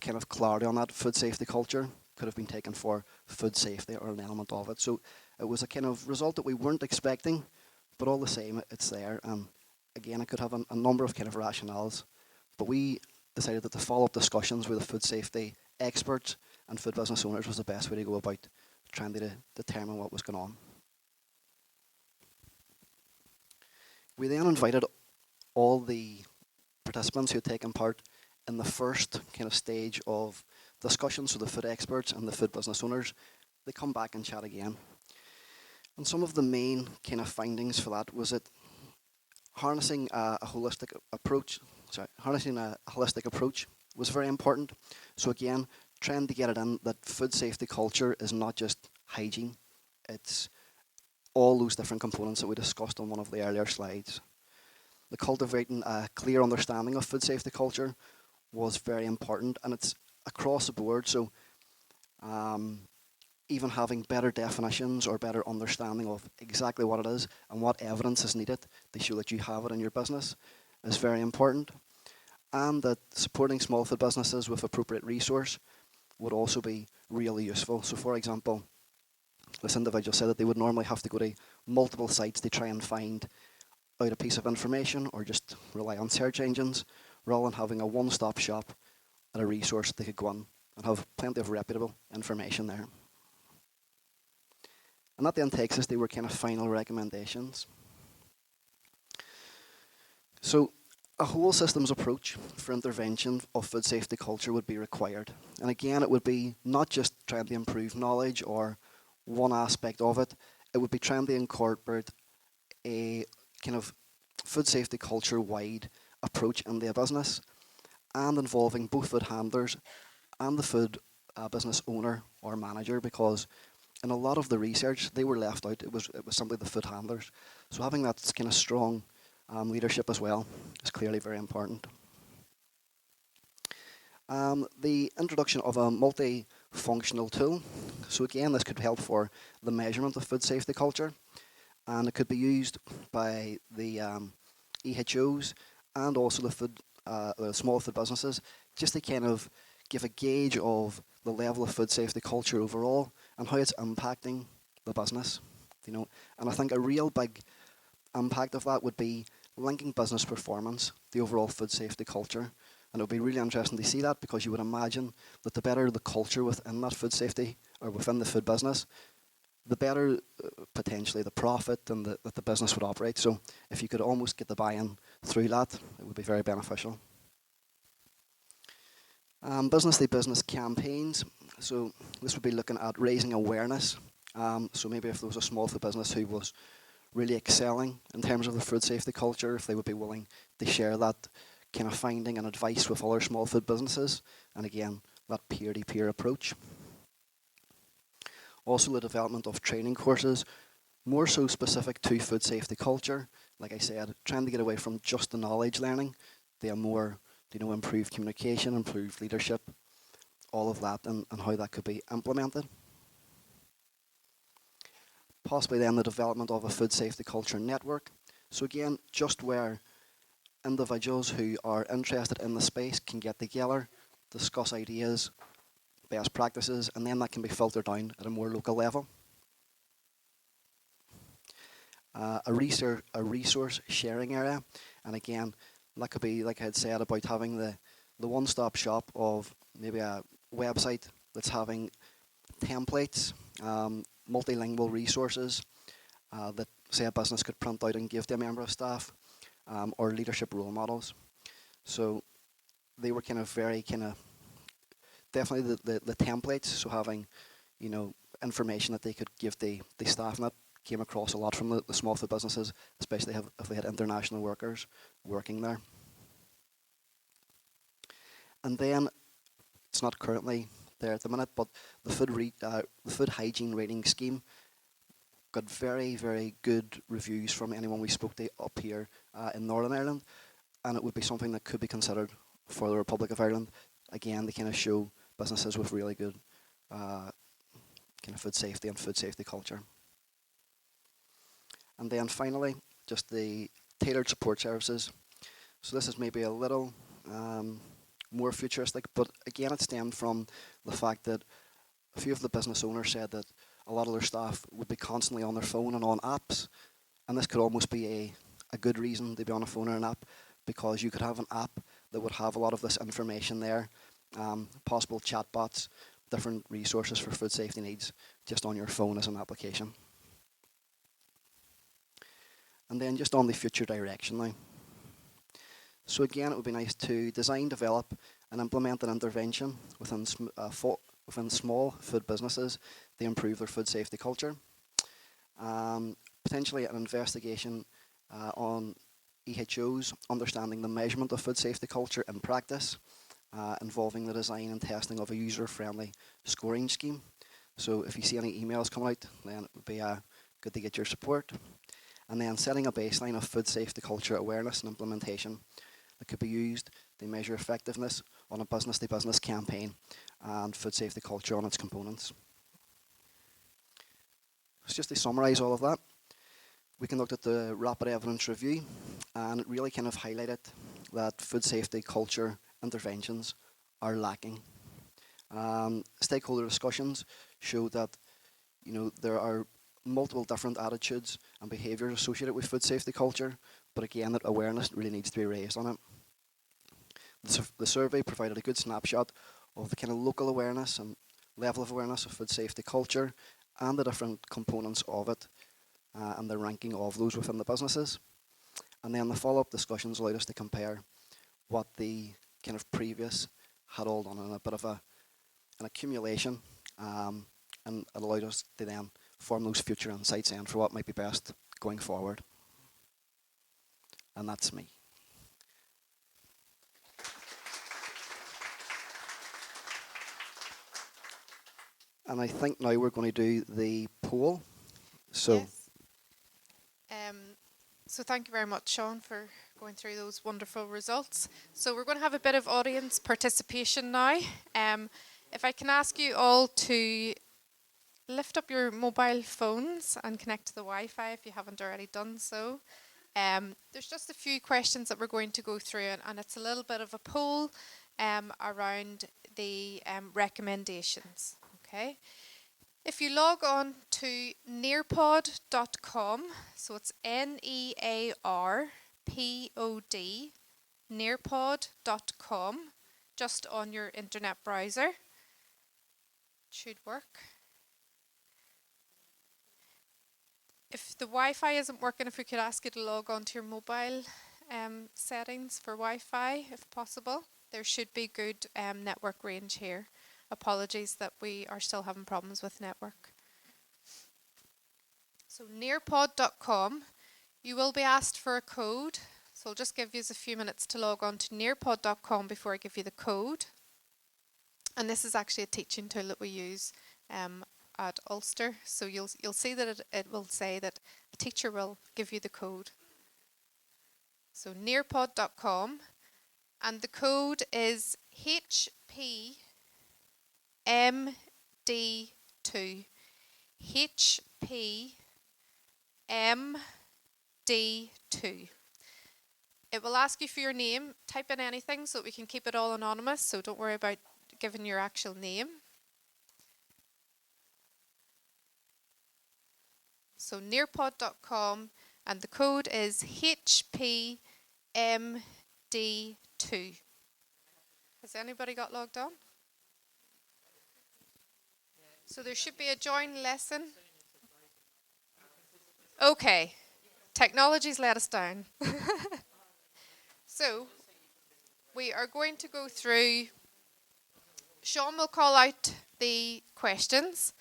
kind of clarity on that food safety culture, could have been taken for food safety or an element of it. So it was a kind of result that we weren't expecting, but all the same, it's there. And again, it could have a number of kind of rationales, but we decided that the follow-up discussions with the food safety experts and food business owners was the best way to go about trying to determine what was going on. We then invited all the participants who had taken part in the first kind of stage of discussions with the food experts and the food business owners. They come back and chat again. And some of the main kind of findings for that was that harnessing a holistic approach was very important. So again, trying to get it in that food safety culture is not just hygiene, it's all those different components that we discussed on one of the earlier slides. The cultivating a clear understanding of food safety culture was very important, and it's across the board. So even having better definitions or better understanding of exactly what it is and what evidence is needed to show that you have it in your business is very important. And that supporting small food businesses with appropriate resource would also be really useful. So for example, this individual said that they would normally have to go to multiple sites to try and find out a piece of information or just rely on search engines, rather than having a one-stop shop at a resource they could go on and have plenty of reputable information there. And that then takes us to our kind of final recommendations. So a whole systems approach for intervention of food safety culture would be required. And again, it would be not just trying to improve knowledge or one aspect of it, it would be trying to incorporate a kind of food safety culture wide approach in their business, and involving both food handlers and the food business owner or manager, because in a lot of the research they were left out. It was simply the food handlers. So having that kind of strong leadership as well is clearly very important. The introduction of a multi-functional tool. So again, this could help for the measurement of food safety culture, and it could be used by the EHOs and also the small food businesses, just to kind of give a gauge of the level of food safety culture overall and how it's impacting the business. And I think a real big impact of that would be linking business performance, the overall food safety culture. And it would be really interesting to see that, because you would imagine that the better the culture within that food safety or within the food business, the better potentially the profit and that the business would operate. So if you could almost get the buy-in through that, it would be very beneficial. Business-to-business campaigns. So this would be looking at raising awareness. So maybe if there was a small food business who was really excelling in terms of the food safety culture, if they would be willing to share that kind of finding and advice with other small food businesses, and again, that peer-to-peer approach. Also the development of training courses, more so specific to food safety culture. Like I said, trying to get away from just the knowledge learning to a more, improved communication, improved leadership, all of that, and how that could be implemented. Possibly then the development of a food safety culture network. So again, just where individuals who are interested in the space can get together, discuss ideas, best practices, and then that can be filtered down at a more local level. A resource sharing area, and again, that could be, like I had said, about having the one-stop shop of maybe a website that's having templates, multilingual resources that, say, a business could print out and give to a member of staff, or leadership role models. So they were definitely the templates, so having, information that they could give the staff, and that came across a lot from the small food businesses, especially if they had international workers working there. And then, it's not currently there at the minute, but the food hygiene rating scheme got very, very good reviews from anyone we spoke to up here in Northern Ireland, and it would be something that could be considered for the Republic of Ireland, again, to kind of show businesses with really good kind of food safety and food safety culture. And then finally, just the tailored support services. So this is maybe a little more futuristic, but again, it stemmed from the fact that a few of the business owners said that a lot of their staff would be constantly on their phone and on apps, and this could almost be a good reason to be on a phone or an app, because you could have an app that would have a lot of this information there, possible chatbots, different resources for food safety needs just on your phone as an application. And then just on the future direction now. So again, it would be nice to design, develop and implement an intervention within small food businesses to improve their food safety culture. Potentially an investigation on EHOs, understanding the measurement of food safety culture in practice, involving the design and testing of a user-friendly scoring scheme. So if you see any emails coming out, then it would be good to get your support. And then setting a baseline of food safety culture awareness and implementation that could be used to measure effectiveness on a business-to-business campaign and food safety culture on its components. So just to summarise all of that, we can look at the rapid evidence review, and it really kind of highlighted that food safety culture interventions are lacking. Stakeholder discussions show that there are multiple different attitudes and behaviours associated with food safety culture, but again that awareness really needs to be raised on it. The survey provided a good snapshot of the kind of local awareness and level of awareness of food safety culture and the different components of it and the ranking of those within the businesses. And then the follow-up discussions allowed us to compare what the kind of previous had all done in a bit of an accumulation, and it allowed us to then form those future insights in for what might be best going forward. And that's me. And I think now we're going to do the poll. So, Yes. So thank you very much, Sean, for going through those wonderful results. So we're going to have a bit of audience participation now. If I can ask you all to lift up your mobile phones and connect to the Wi-Fi if you haven't already done so. There's just a few questions that we're going to go through, and it's a little bit of a poll around the recommendations. Okay. If you log on to nearpod.com, so it's NEARPOD, nearpod.com, just on your internet browser. It should work. If the Wi-Fi isn't working, if we could ask you to log on to your mobile settings for Wi-Fi, if possible. There should be good network range here. Apologies that we are still having problems with network. So nearpod.com, you will be asked for a code. So I'll just give you a few minutes to log on to nearpod.com before I give you the code. And this is actually a teaching tool that we use at Ulster. So you'll see that it will say that a teacher will give you the code. So nearpod.com, and the code is HPMD2. HPMD2. It will ask you for your name. Type in anything so that we can keep it all anonymous, so don't worry about giving your actual name. So nearpod.com, and the code is HPMD2. Has anybody got logged on? So there should be a join lesson. Okay, technology's let us down. So we are going to go through. Sean will call out the questions,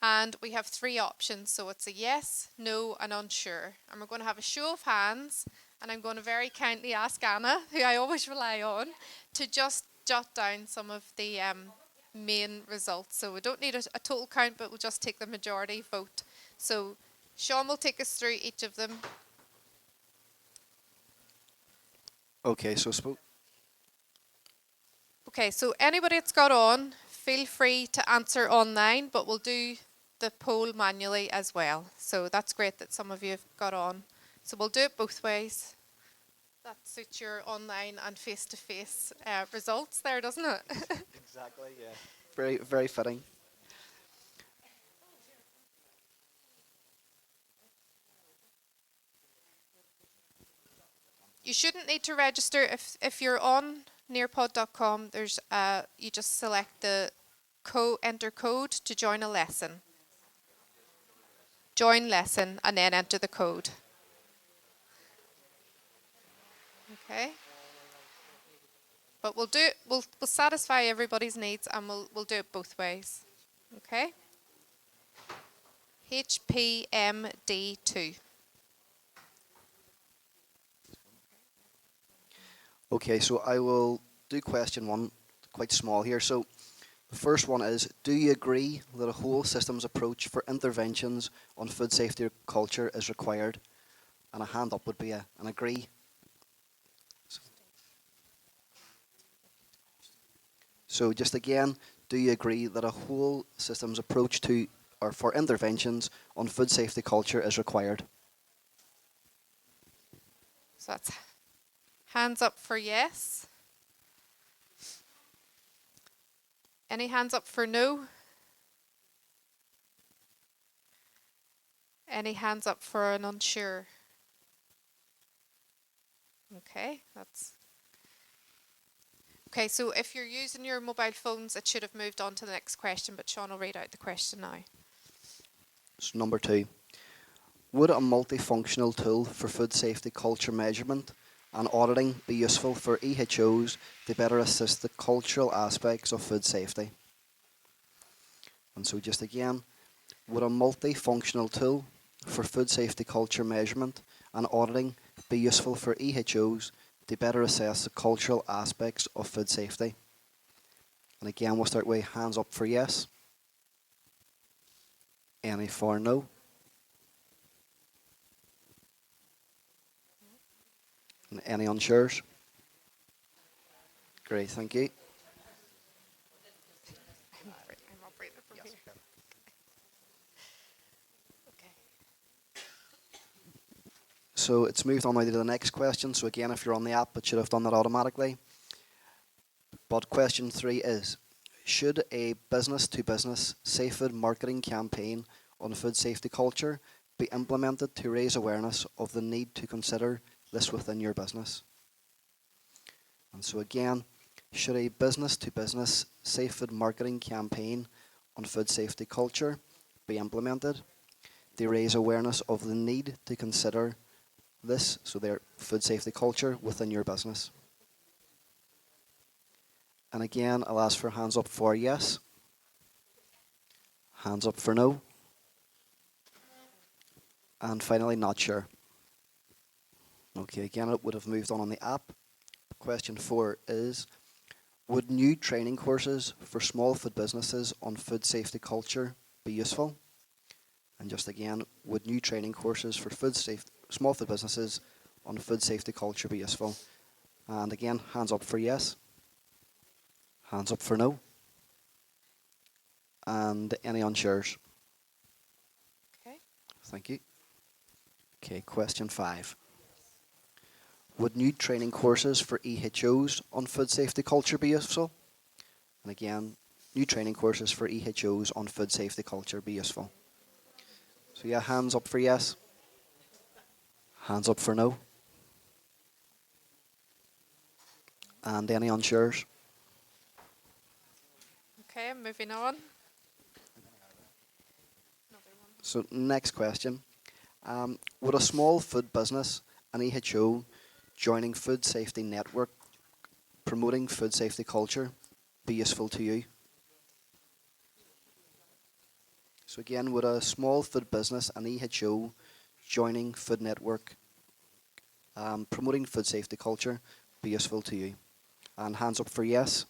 and we have three options. So it's a yes, no, and unsure. And we're going to have a show of hands, and I'm going to very kindly ask Anna, who I always rely on, to just jot down some of the main results. So we don't need a total count, but we'll just take the majority vote. So Sean will take us through each of them. okay, so Okay, so anybody that's got on, feel free to answer online, but we'll do the poll manually as well. So that's great that some of you have got on. So we'll do it both ways. That suits your online and face-to-face results there, doesn't it? exactly, yeah. Very, very fitting. You shouldn't need to register if you're on nearpod.com. There's you just select the enter code to join a lesson. Join lesson and then enter the code. Okay. But we'll satisfy everybody's needs, and we'll do it both ways. Okay? HPMD2. Okay, so I will do question one, quite small here. So the first one is, do you agree that a whole systems approach for interventions on food safety or culture is required? And a hand up would be an agree. So just again, do you agree that a whole systems approach to or for interventions on food safety culture is required? So that's hands up for yes. Any hands up for no? Any hands up for an unsure? Okay, that's... Okay, so if you're using your mobile phones, it should have moved on to the next question, but Sean will read out the question now. So number 2. Would a multifunctional tool for food safety culture measurement and auditing be useful for EHOs to better assist the cultural aspects of food safety? And so just again, would a multifunctional tool for food safety culture measurement and auditing be useful for EHOs to better assess the cultural aspects of food safety? And again, we'll start with hands up for yes. Any for no? And any unsures? Great, thank you. I'm operating from here. Okay. So it's moved on now to the next question. So again, if you're on the app, it should have done that automatically. But question 3 is, should a business-to-business Safefood marketing campaign on food safety culture be implemented to raise awareness of the need to consider this within your business? And so again, should a business-to-business Safefood marketing campaign on food safety culture be implemented to raise awareness of the need to consider this, so their food safety culture within your business? And again, I'll ask for hands up for yes. Hands up for no. And finally, not sure. Okay, again, it would have moved on the app. Question 4 is, would new training courses for small food businesses on food safety culture be useful? And just again, would new training courses for small food businesses on food safety culture be useful? And again, hands up for yes. Hands up for no. And any unsures? Okay. Thank you. Okay, question 5. Would new training courses for EHOs on food safety culture be useful? And again, new training courses for EHOs on food safety culture be useful. So yeah, hands up for yes. Hands up for no. And any unsures? Okay, moving on. So next question. Would a small food business, an EHO, joining food safety network, promoting food safety culture, be useful to you? So again, would a small food business, an EHO, joining food network, promoting food safety culture, be useful to you? And hands up for yes.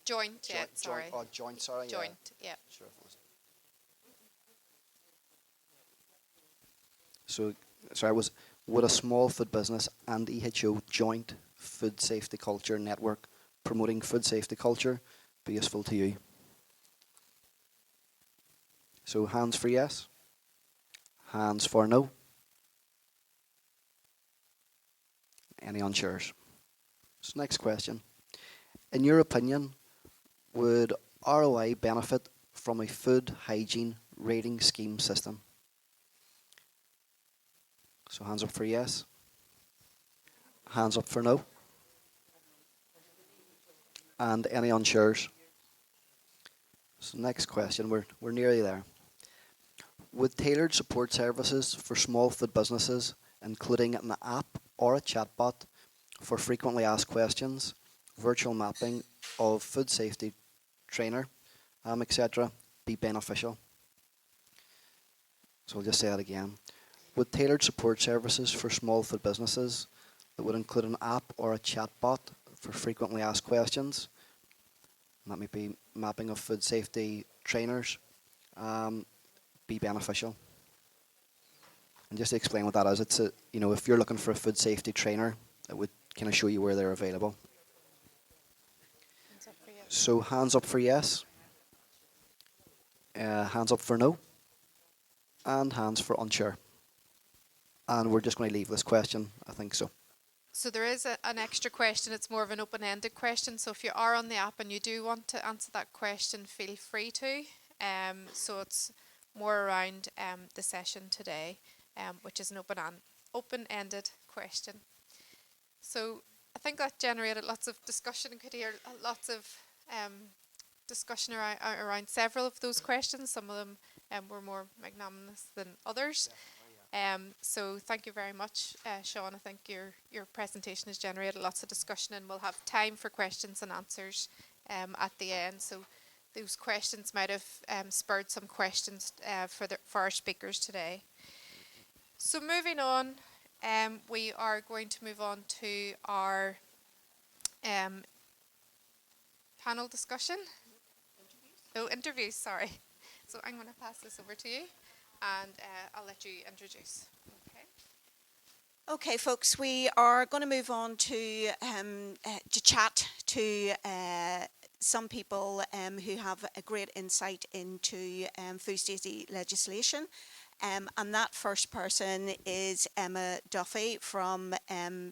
Joint, yeah, sorry. Joint, sorry. Joint, yeah. Sure. So, sorry, would a small food business and EHO joint food safety culture network promoting food safety culture be useful to you? So hands for yes. Hands for no. Any unsures? So next question. In your opinion, would ROI benefit from a food hygiene rating scheme system? So hands up for yes. Hands up for no. And any unsures? So next question, we're nearly there. Would tailored support services for small food businesses, including an app or a chatbot for frequently asked questions, virtual mapping of food safety trainer, etc., be beneficial? So I'll just say that again. Would tailored support services for small food businesses that would include an app or a chatbot for frequently asked questions, and that may be mapping of food safety trainers, be beneficial? And just to explain what that is, it's if you're looking for a food safety trainer, it would kind of show you where they're available. Hands up for yes. So hands up for yes, hands up for no, and hands for unsure. And we're just going to leave this question, I think so. So there is an extra question. It's more of an open-ended question. So if you are on the app and you do want to answer that question, feel free to. So it's more around the session today, which is an open-ended question. So I think that generated lots of discussion and could hear lots of discussion around several of those questions. Some of them were more magnanimous than others. So thank you very much, Sean. I think your presentation has generated lots of discussion, and we'll have time for questions and answers at the end. So those questions might have spurred some questions for our speakers today. So moving on, we are going to move on to our panel discussion. Interviews, sorry. So I'm going to pass this over to you, and I'll let you introduce. Okay. Okay, folks, we are going to move on to chat to some people who have a great insight into food safety legislation. And that first person is Emma Duffy from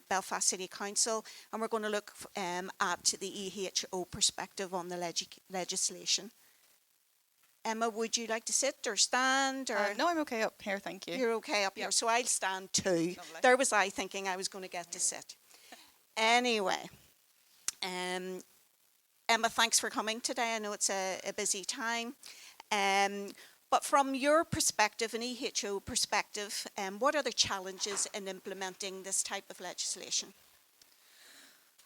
Belfast City Council, and we're going to look at the EHO perspective on the legislation. Emma, would you like to sit or stand? Or no, I'm okay up here, thank you. You're okay up here, so I'll stand too. Lovely. There was I thinking I was going to get to sit. Anyway, Emma, thanks for coming today. I know it's a busy time. But from your perspective, an EHO perspective, what are the challenges in implementing this type of legislation?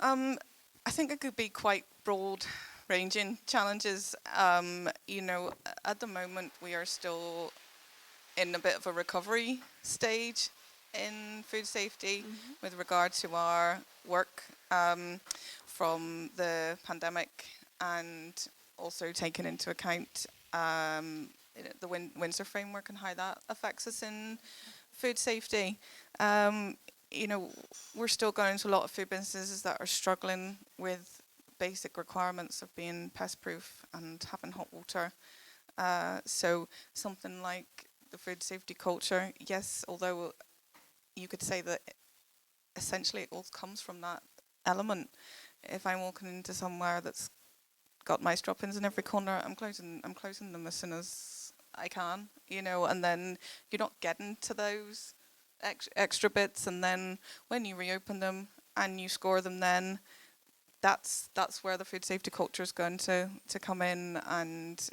I think it could be quite broad-ranging challenges. At the moment we are still in a bit of a recovery stage in food safety with regard to our work from the pandemic, and also taking into account the Windsor framework and how that affects us in food safety. We're still going to a lot of food businesses that are struggling with basic requirements of being pest proof and having hot water. So something like the food safety culture, yes, although you could say that essentially it all comes from that element. If I'm walking into somewhere that's got mice droppings in every corner, I'm closing them as soon as I can, and then you're not getting to those extra bits, and then when you reopen them and you score them, then that's where the food safety culture is going to come in, and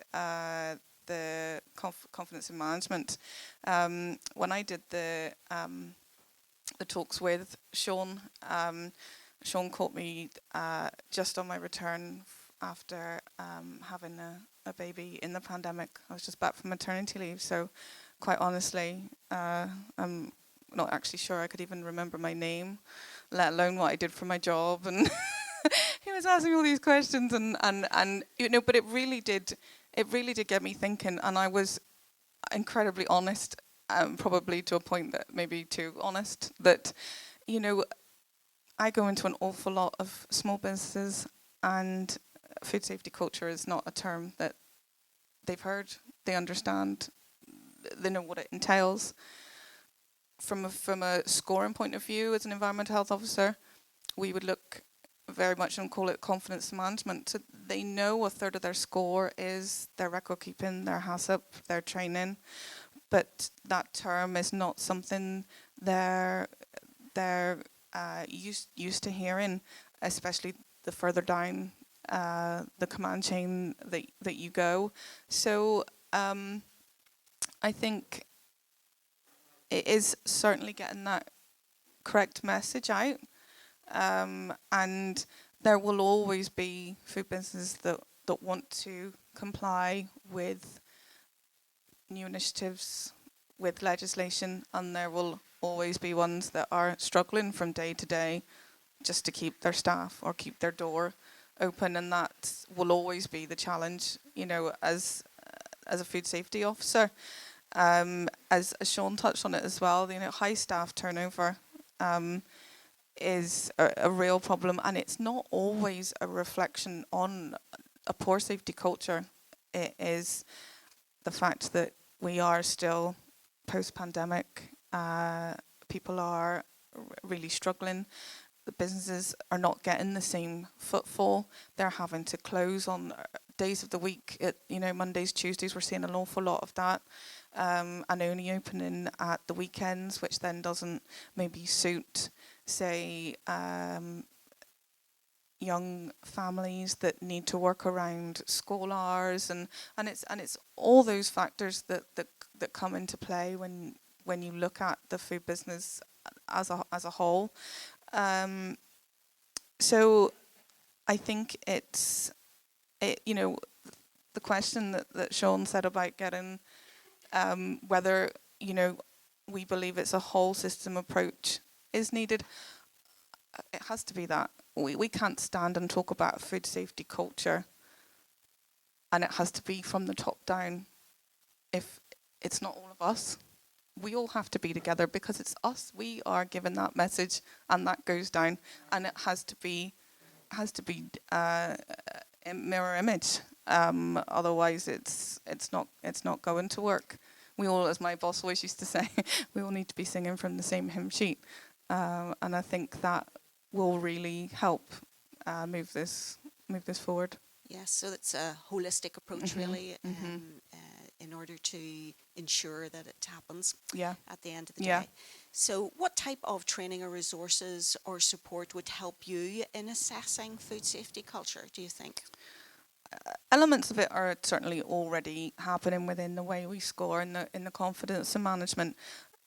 the confidence in management. When I did the talks with Sean, Sean caught me just on my return after having a baby in the pandemic. I was just back from maternity leave, so quite honestly, I'm not actually sure I could even remember my name, let alone what I did for my job. And he was asking all these questions, and but it really did get me thinking, and I was incredibly honest, probably to a point that maybe too honest, that I go into an awful lot of small businesses, and food safety culture is not a term that they've heard, they understand, they know what it entails. From a scoring point of view, as an environmental health officer, we would look very much and call it confidence management. So they know a third of their score is their record keeping, their HACCP, their training, but that term is not something they're used to hearing, especially the further down the command chain that you go. So I think it is certainly getting that correct message out, and there will always be food businesses that want to comply with new initiatives, with legislation, and there will always be ones that are struggling from day to day just to keep their staff or keep their door open, and that will always be the challenge, you know, as a food safety officer. As Sean touched on it as well, you know, high staff turnover is a real problem, and it's not always a reflection on a poor safety culture. It is the fact that we are still post-pandemic. People are really struggling. The businesses are not getting the same footfall. They're having to close on days of the week. Mondays, Tuesdays, we're seeing an awful lot of that. And only opening at the weekends, which then doesn't maybe suit, say, young families that need to work around school hours, and it's all those factors that come into play when you look at the food business as a whole. So I think the question that Sean said about getting whether we believe it's a whole system approach is needed. It has to be that. We can't stand and talk about food safety culture, and it has to be from the top down. If it's not all of us, we all have to be together, because it's us. We are given that message, and that goes down, and it has to be a mirror image. Otherwise, it's not going to work. We all, as my boss always used to say, we all need to be singing from the same hymn sheet, and I think that will really help move this forward. Yes, so it's a holistic approach, really, in order to ensure that it happens at the end of the day. So what type of training or resources or support would help you in assessing food safety culture, do you think? Elements of it are certainly already happening within the way we score in the confidence and management.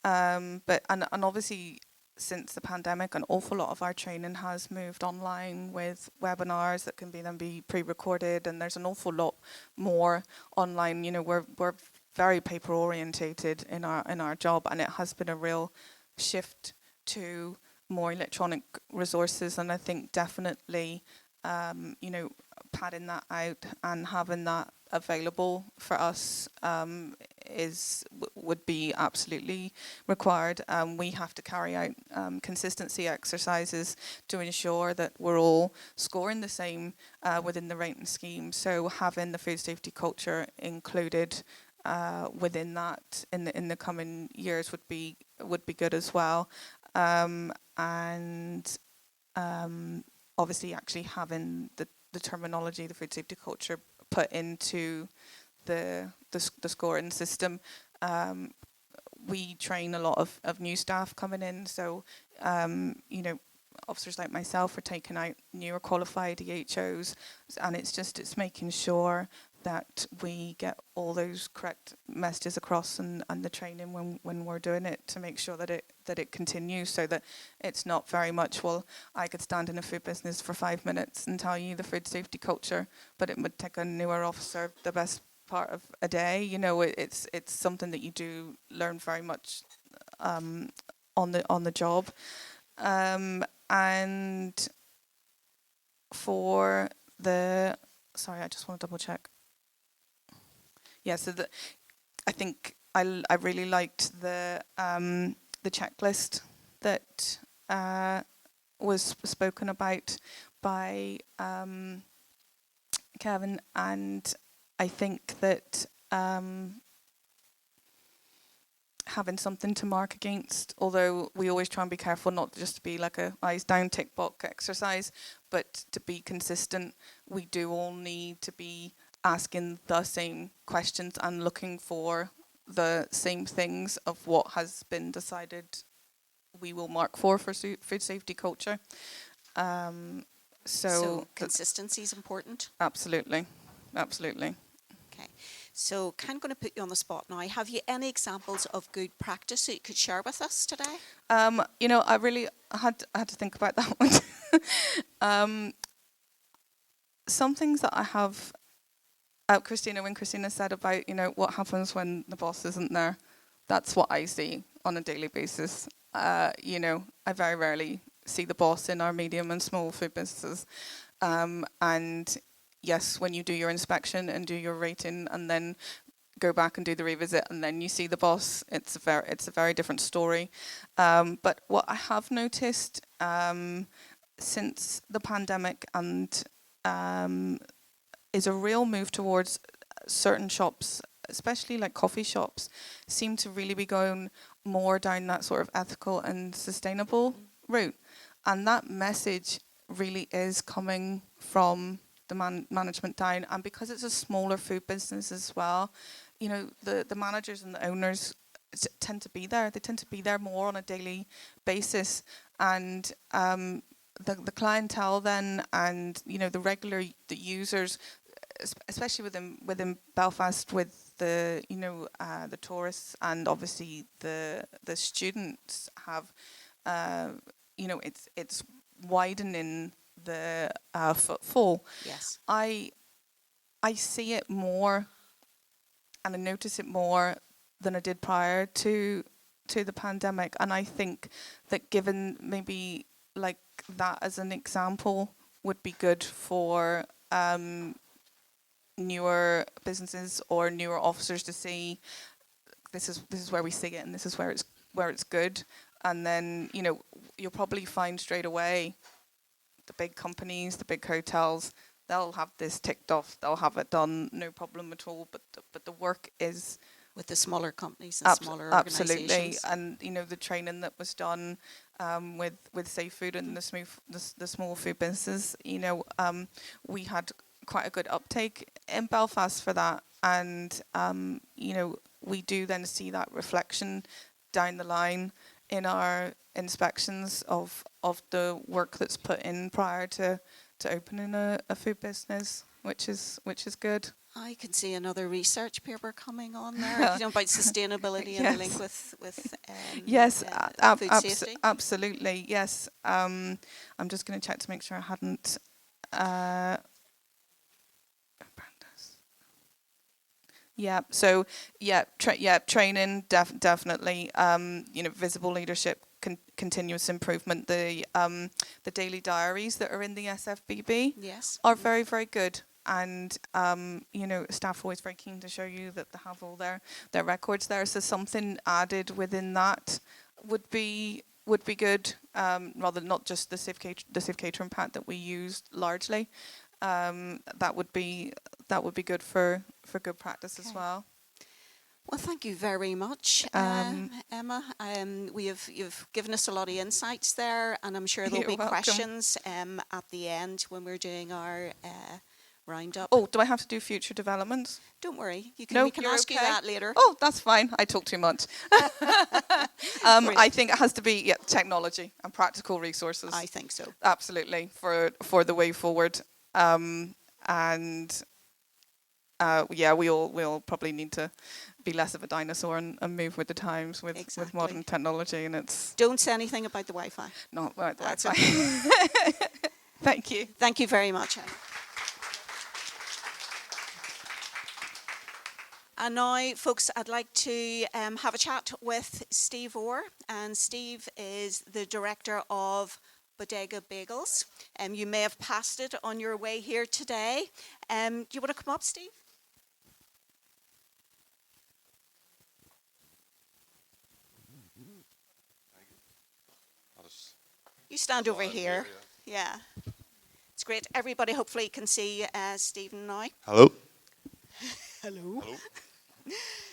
But obviously, since the pandemic, an awful lot of our training has moved online with webinars that can be pre-recorded, and there's an awful lot more online. You know, we're very paper orientated in our job, and it has been a real shift to more electronic resources. And I think definitely, padding that out and having that available for us would be absolutely required. We have to carry out consistency exercises to ensure that we're all scoring the same within the rating scheme. So having the food safety culture included within that in the coming years would be good as well. Obviously, actually having the terminology, the food safety culture, put into the scoring system. We train a lot of new staff coming in, so officers like myself are taking out newer qualified EHOs, and it's making sure that we get all those correct messages across and the training when we're doing it, to make sure that it continues, so that it's not very much, well, I could stand in a food business for 5 minutes and tell you the food safety culture, but it would take a newer officer the best part of a day. You know, it's something that you do learn very much on the job. And for sorry, I just want to double check. Yeah, so I think I really liked the checklist that was spoken about by Kevin, and I think that having something to mark against, although we always try and be careful not just to be like a eyes down tick box exercise, but to be consistent, we do all need to be asking the same questions and looking for the same things of what has been decided we will mark for food safety culture. So consistency is important. Absolutely, absolutely. Okay. So I'm going to put you on the spot now. Have you any examples of good practice that you could share with us today? I really had to think about that one. Some things that I have, when Christina said about, what happens when the boss isn't there, that's what I see on a daily basis. I very rarely see the boss in our medium and small food businesses. And yes, when you do your inspection and do your rating and then go back and do the revisit and then you see the boss, it's a very different story. But what I have noticed since the pandemic and is a real move towards certain shops, especially like coffee shops, seem to really be going more down that sort of ethical and sustainable route. And that message really is coming from the management down. And because it's a smaller food business as well, the managers and the owners tend to be there. They tend to be there more on a daily basis. And the clientele then and, the users, especially within Belfast with the, the tourists and obviously the students have, it's widening the footfall. Yes. I see it more and I notice it more than I did prior to the pandemic. And I think that given maybe like that as an example would be good for newer businesses or newer officers to see this is where we see it and this is where it's good. And then, you'll probably find straight away the big companies, the big hotels, they'll have this ticked off, they'll have it done, no problem at all. But the work is with the smaller companies and smaller organisations. Absolutely, and the training that was done with Safefood and the small food businesses, we had quite a good uptake in Belfast for that, and we do then see that reflection down the line in our inspections of the work that's put in prior to opening a food business, which is good. I can see another research paper coming on there, about sustainability and the link with yes, food safety. Absolutely, yes. I'm just going to check to make sure I hadn't. Yeah. So training definitely. Visible leadership, continuous improvement. The daily diaries that are in the SFBB are very, very good. And staff are always very keen to show you that they have all their records there. So something added within that would be good, rather than not just the Safe Catering pack that we used largely. That would be good for good practice as well. Well, thank you very much, Emma. You've given us a lot of insights there, and I'm sure there'll be questions at the end when we're doing our roundup. Oh, do I have to do future developments? Don't worry, we can ask you that later. Oh, that's fine. I talk too much. I think it has to be technology and practical resources. I think so. Absolutely, for the way forward. We'll probably need to be less of a dinosaur and move with the times with modern technology. And it's don't say anything about the Wi-Fi. Not about the That's Wi-Fi. okay. Thank you. Thank you very much, Emma. And now, folks, I'd like to have a chat with Steve Orr. And Steve is the director of Bodega Bagels. You may have passed it on your way here today. Do you want to come up, Steve? You stand over here. Yeah. It's great. Everybody hopefully can see Stephen now. Hello. Hello. Hello.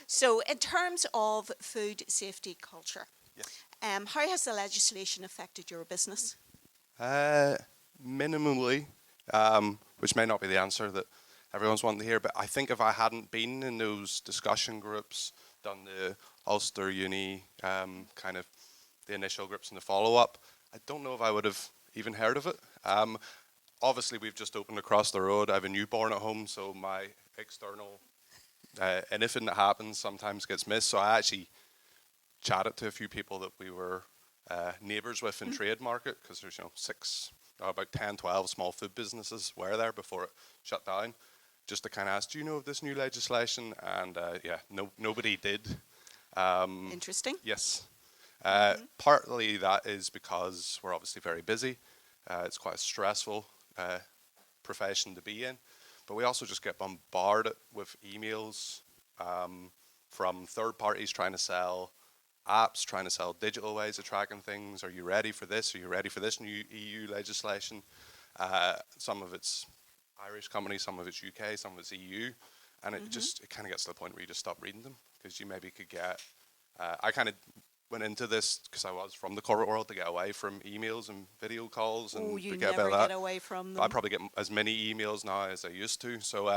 So in terms of food safety culture, how has the legislation affected your business? Minimally, which may not be the answer that everyone's wanting to hear, but I think if I hadn't been in those discussion groups, done the Ulster Uni kind of the initial groups and the follow-up, I don't know if I would have even heard of it. Obviously, we've just opened across the road. I have a newborn at home, so my external, anything that happens sometimes gets missed. So I actually chatted to a few people that we were neighbours with in Trade Market, because there's about 10, 12 small food businesses were there before it shut down, just to kind of ask, do you know of this new legislation? And nobody did. Interesting. Yes. Partly that is because we're obviously very busy. It's quite a stressful profession to be in. But we also just get bombarded with emails from third parties trying to sell apps, trying to sell digital ways of tracking things. Are you ready for this? Are you ready for this new EU legislation? Some of it's Irish companies, some of it's UK, some of it's EU. And it kind of gets to the point where you just stop reading them, because you maybe could get... I kind of went into this because I was from the corporate world, to get away from emails and video calls and You forget never about get away from that. them. I probably get as many emails now as I used to. So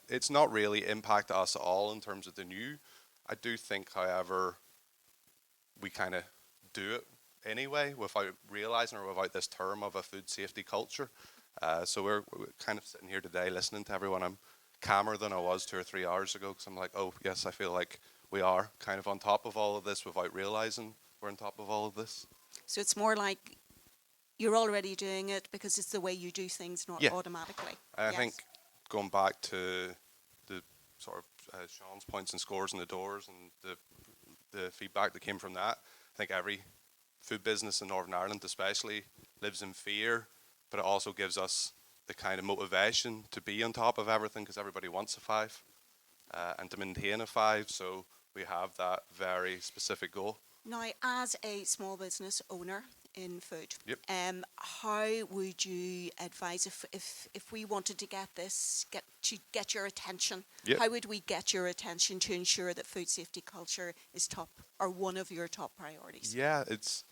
it's not really impacted us at all in terms of the new. I do think, however, we kind of do it anyway without realising, or without this term of a food safety culture. So we're kind of sitting here today listening to everyone. I'm calmer than I was 2 or 3 hours ago, because I'm like, oh yes, I feel like we are kind of on top of all of this without realising we're on top of all of this. So it's more like you're already doing it because it's the way you do things, not automatically. I think going back to the sort of Sean's points and scores and the doors and the feedback that came from that, I think every food business in Northern Ireland especially lives in fear, but it also gives us the kind of motivation to be on top of everything, because everybody wants a 5 and to maintain a 5. So we have that very specific goal. Now, as a small business owner in food, Yep. how would you advise if we wanted to get your attention? Yep. How would we get your attention to ensure that food safety culture is top, or one of your top priorities? Yeah, it's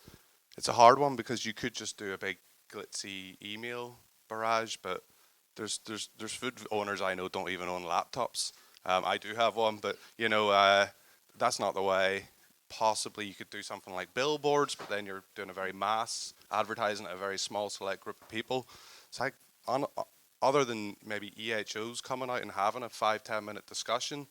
a hard one, because you could just do a big glitzy email barrage, but there's food owners I know don't even own laptops. I do have one, but that's not the way. Possibly you could do something like billboards, but then you're doing a very mass advertising at a very small select group of people. It's like, other than maybe EHOs coming out and having a 5-10 minute discussion,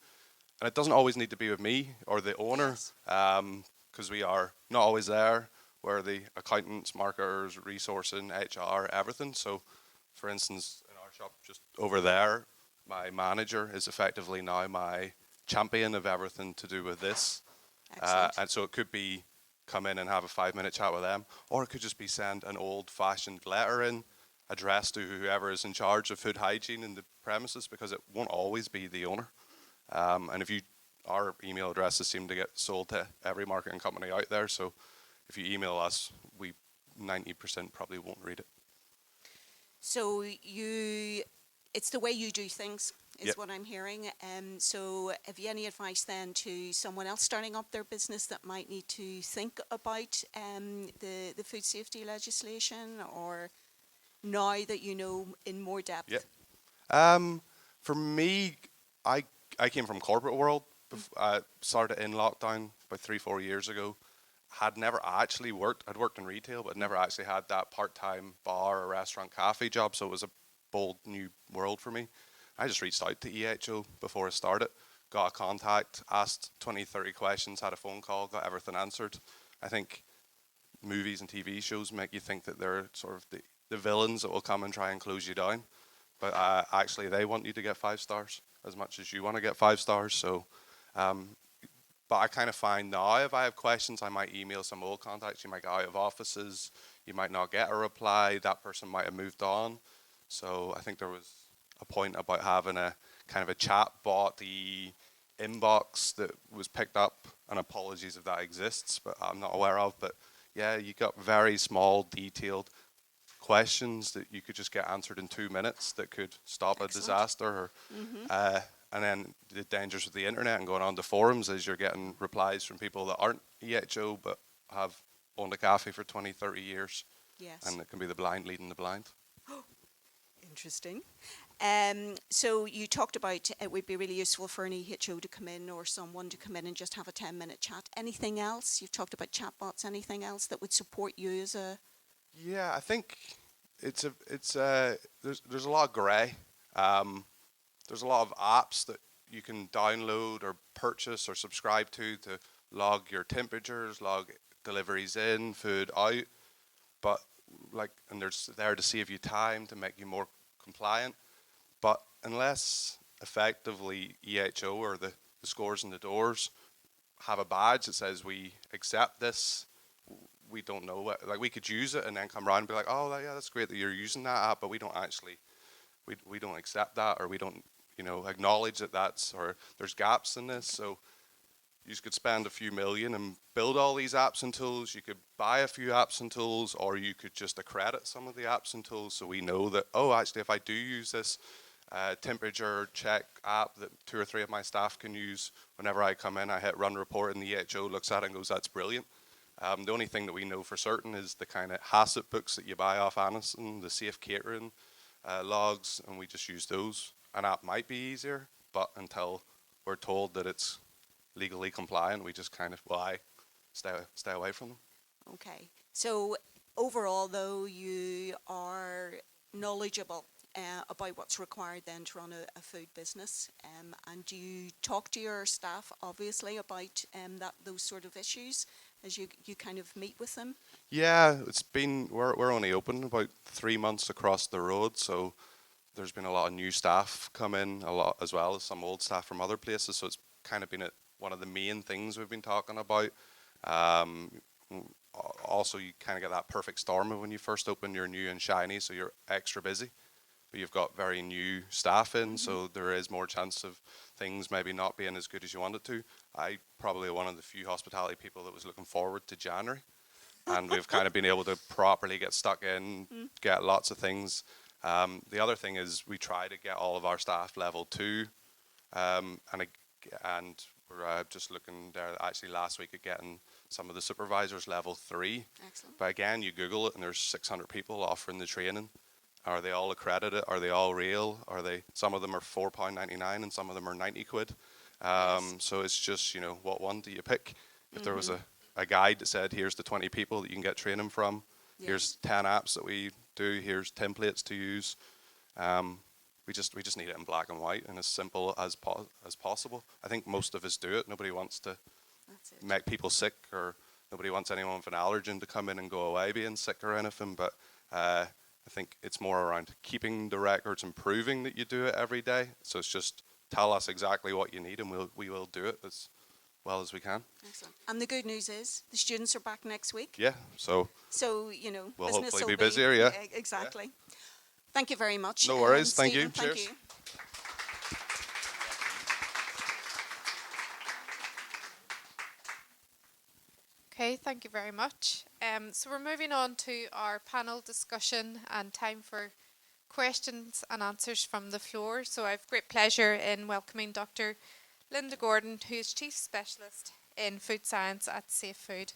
and it doesn't always need to be with me or the owner, because we are not always there. We're the accountants, marketers, resourcing, HR, everything. So, for instance, in our shop just over there, my manager is effectively now my champion of everything to do with this. And so it could be come in and have a 5-minute chat with them, or it could just be send an old-fashioned letter in, addressed to whoever is in charge of food hygiene in the premises, because it won't always be the owner. And our email addresses seem to get sold to every marketing company out there, so if you email us, we 90% probably won't read it. So it's the way you do things, is Yep. what I'm hearing. So have you any advice then to someone else starting up their business that might need to think about the food safety legislation, or now that you know in more depth? Yep. For me, I came from corporate world. I started in lockdown about 3-4 years ago. Had never actually worked. I'd worked in retail, but never actually had that part-time bar or restaurant cafe job. So it was a bold new world for me. I just reached out to EHO before I started, got a contact, asked 20, 30 questions, had a phone call, got everything answered. I think movies and TV shows make you think that they're sort of the villains that will come and try and close you down. But actually, they want you to get 5 stars as much as you want to get 5 stars. So, but I kind of find now, if I have questions, I might email some old contacts. You might get out of offices. You might not get a reply. That person might have moved on. So I think there was a point about having a kind of a chat bot, the inbox that was picked up, and apologies if that exists, but I'm not aware of. But yeah, you got very small, detailed questions that you could just get answered in 2 minutes that could stop a disaster. And then the dangers of the internet and going on to forums is you're getting replies from people that aren't EHO but have owned a cafe for 20, 30 years. Yes. And it can be the blind leading the blind. Interesting. So you talked about it would be really useful for an EHO to come in or someone to come in and just have a 10-minute chat. Anything else? You've talked about chatbots. Anything else that would support you as a... Yeah, I think there's a lot of grey. There's a lot of apps that you can download or purchase or subscribe to log your temperatures, log deliveries in, food out. But and there's there to save you time, to make you more compliant. But unless effectively EHO or the scores and the doors have a badge that says we accept this, we don't know what, we could use it and then come around and be like, oh yeah, that's great that you're using that app, but we don't actually, we don't accept that, or we don't, acknowledge that or there's gaps in this. So you could spend a few million and build all these apps and tools. You could buy a few apps and tools, or you could just accredit some of the apps and tools so we know that, oh, actually, if I do use this temperature check app that 2 or 3 of my staff can use, whenever I come in, I hit run report and the EHO looks at it and goes, that's brilliant. The only thing that we know for certain is the kind of HACCP books that you buy off Amazon, the safe catering logs, and we just use those. An app might be easier, but until we're told that it's legally compliant, we just kind of, stay away from them. Okay. So overall, though, you are knowledgeable about what's required then to run a food business, and do you talk to your staff, obviously, about those sort of issues as you kind of meet with them? Yeah, we're only open about 3 months across the road, so there's been a lot of new staff come in, a lot as well as some old staff from other places, so it's kind of been one of the main things we've been talking about. Also, you kind of get that perfect storm of when you first open, you're new and shiny, so you're extra busy, but you've got very new staff in, so there is more chance of things maybe not being as good as you want it to. I probably one of the few hospitality people that was looking forward to January, and we've kind of been able to properly get stuck in, get lots of things. The other thing is we try to get all of our staff level 2, and we're just looking there actually last week at getting some of the supervisors level 3. Excellent. But again, you Google it and there's 600 people offering the training. Are they all accredited? Are they all real? Some of them are £4.99 and some of them are 90 quid. Yes. So it's just, what one do you pick? If there was a guide that said, here's the 20 people that you can get training from, here's 10 apps that we do, here's templates to use. We just need it in black and white and as simple as possible. I think most of us do it. Nobody wants to make people sick, or nobody wants anyone with an allergen to come in and go away being sick or anything. But I think it's more around keeping the records and proving that you do it every day. So it's just tell us exactly what you need and we will do it as well as we can. Excellent. And the good news is the students are back next week. Yeah, so we'll hopefully will be busier, yeah. Exactly. Yeah. Thank you very much. No worries. Thank Stephen, you. Thank Cheers. you. Okay, thank you very much. So we're moving on to our panel discussion and time for questions and answers from the floor. So I have great pleasure in welcoming Dr. Linda Gordon, who is Chief Specialist in Food Science at Safefood,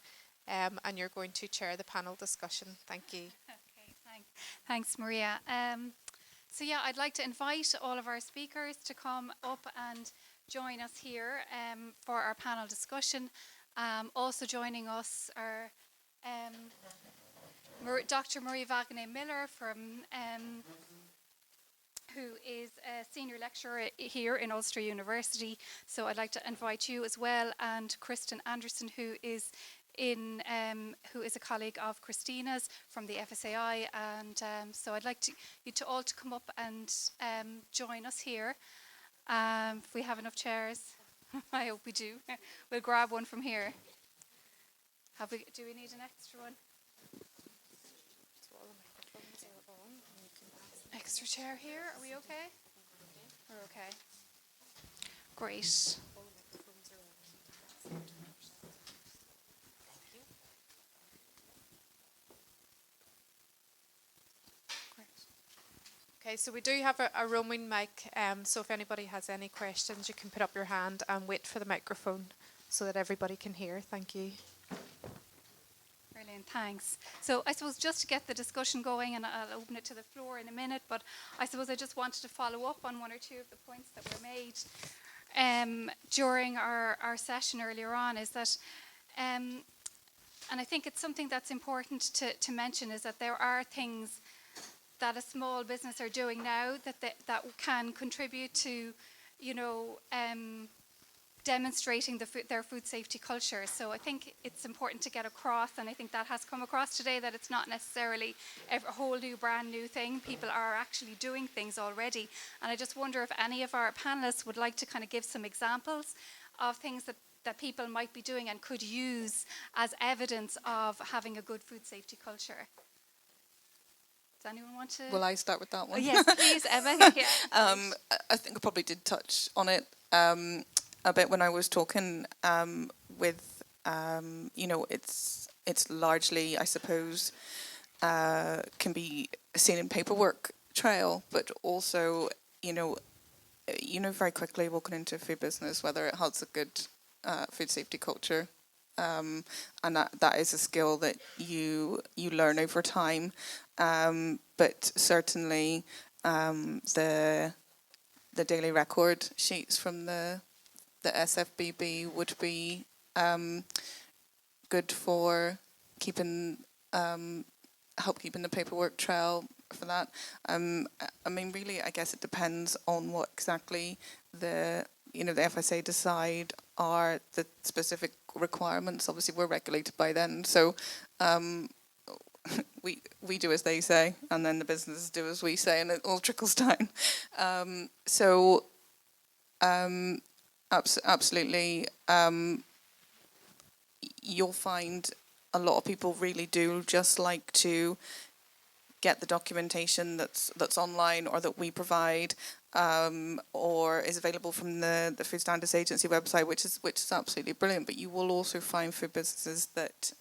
and you're going to chair the panel discussion. Thank you. Okay, thanks Maria. I'd like to invite all of our speakers to come up and join us here for our panel discussion. Also joining us are Dr. Marie Wagner-Miller who is a senior lecturer here in Ulster University. So I'd like to invite you as well, and Kristen Anderson, who is a colleague of Christina's from the FSAI, and so I'd like you all to come up and join us here. If we have enough chairs, I hope we do. We'll grab one from here. Do we need an extra one? Extra chair here? Are we okay? We're okay. Great. Okay, so we do have a roaming mic, so if anybody has any questions, you can put up your hand and wait for the microphone so that everybody can hear. Thank you. Brilliant. Brilliant, thanks. So I suppose just to get the discussion going, and I'll open it to the floor in a minute, but I suppose I just wanted to follow up on one or two of the points that were made during our session earlier on, is that, and I think it's something that's important to mention, is that there are things that a small business are doing now that can contribute to, demonstrating their food safety culture. So I think it's important to get across, and I think that has come across today, that it's not necessarily a whole new, brand new thing. People are actually doing things already. And I just wonder if any of our panelists would like to kind of give some examples of things that people might be doing and could use as evidence of having a good food safety culture. Does anyone want to? Will I start with that one? Oh, yes, please, Emma. Yeah. I think I probably did touch on it a bit when I was talking with, it's largely, I suppose, can be seen in paperwork trail, but also, very quickly walking into a food business, whether it has a good food safety culture, and that is a skill that you learn over time, but certainly the daily record sheets from the SFBB would be good for help keeping the paperwork trail for that. Really, I guess it depends on what exactly the FSA decide are the specific requirements. Obviously, we're regulated by them, so we do as they say, and then the businesses do as we say, and it all trickles down. Absolutely, you'll find a lot of people really do just like to get the documentation that's online or that we provide, or is available from the Food Standards Agency website, which is absolutely brilliant. But you will also find food businesses that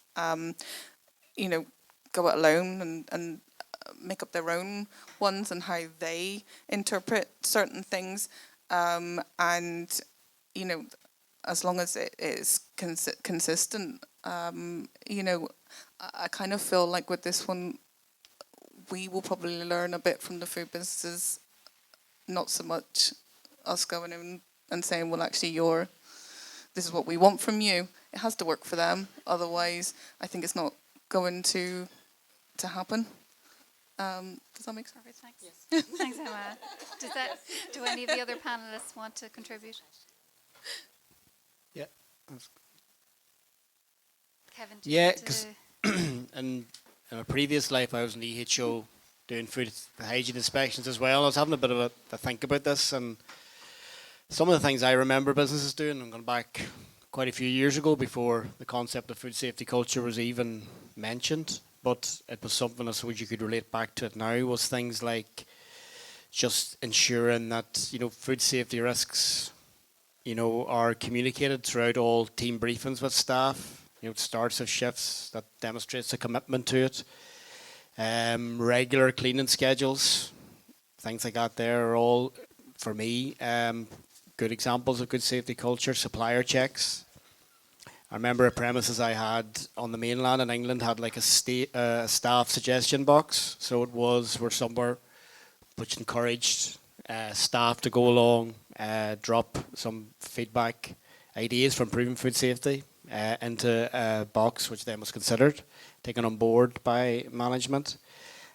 go it alone and make up their own ones and how they interpret certain things, and as long as it is consistent, I kind of feel like with this one, we will probably learn a bit from the food businesses, not so much us going in and saying, well, actually, this is what we want from you. It has to work for them. Otherwise, I think it's not going to happen. Does that make sense? Perfect, thanks. Yes. Thanks, Emma. Do any of the other panelists want to contribute? Yeah. Kevin, Yeah, because in a previous life I was in the EHO doing food hygiene inspections as well. I was having a bit of a think about this, and some of the things I remember businesses doing, I'm going back quite a few years ago before the concept of food safety culture was even mentioned, but it was something I suppose you could relate back to it now, was things like just ensuring that food safety risks are communicated throughout all team briefings with staff. Starts of shifts that demonstrates a commitment to it. Regular cleaning schedules, things like that there are all, for me, good examples of good safety culture. Supplier checks. I remember a premises I had on the mainland in England had like a staff suggestion box. So we're somewhere which encouraged staff to go along, drop some feedback, ideas for improving food safety into a box which then was considered, taken on board by management.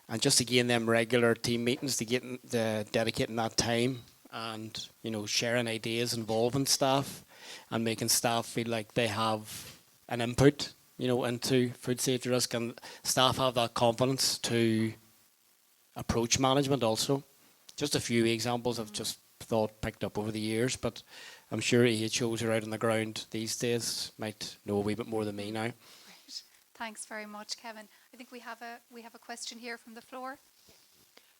And just again, them regular team meetings to dedicating that time and sharing ideas, involving staff and making staff feel like they have an input into food safety risk, and staff have that confidence to approach management also. Just a few examples I've just picked up over the years, but I'm sure EHOs are out on the ground these days might know a wee bit more than me now. Great. Thanks very much, Kevin. I think we have a question here from the floor.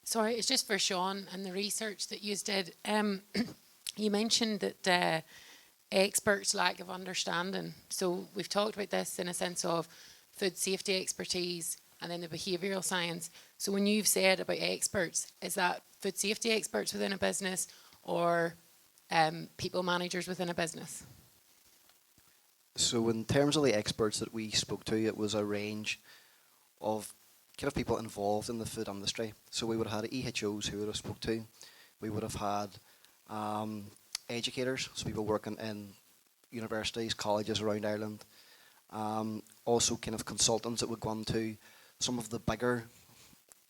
Sorry, it's just for Sean and the research that you did. You mentioned that experts' lack of understanding. So we've talked about this in a sense of food safety expertise and then the behavioural science. So when you've said about experts, is that food safety experts within a business or people managers within a business? So in terms of the experts that we spoke to, it was a range of kind of people involved in the food industry. So we would have had EHOs who we would have spoke to. We would have had educators, so people working in universities, colleges around Ireland. Also kind of consultants that would go on to some of the bigger,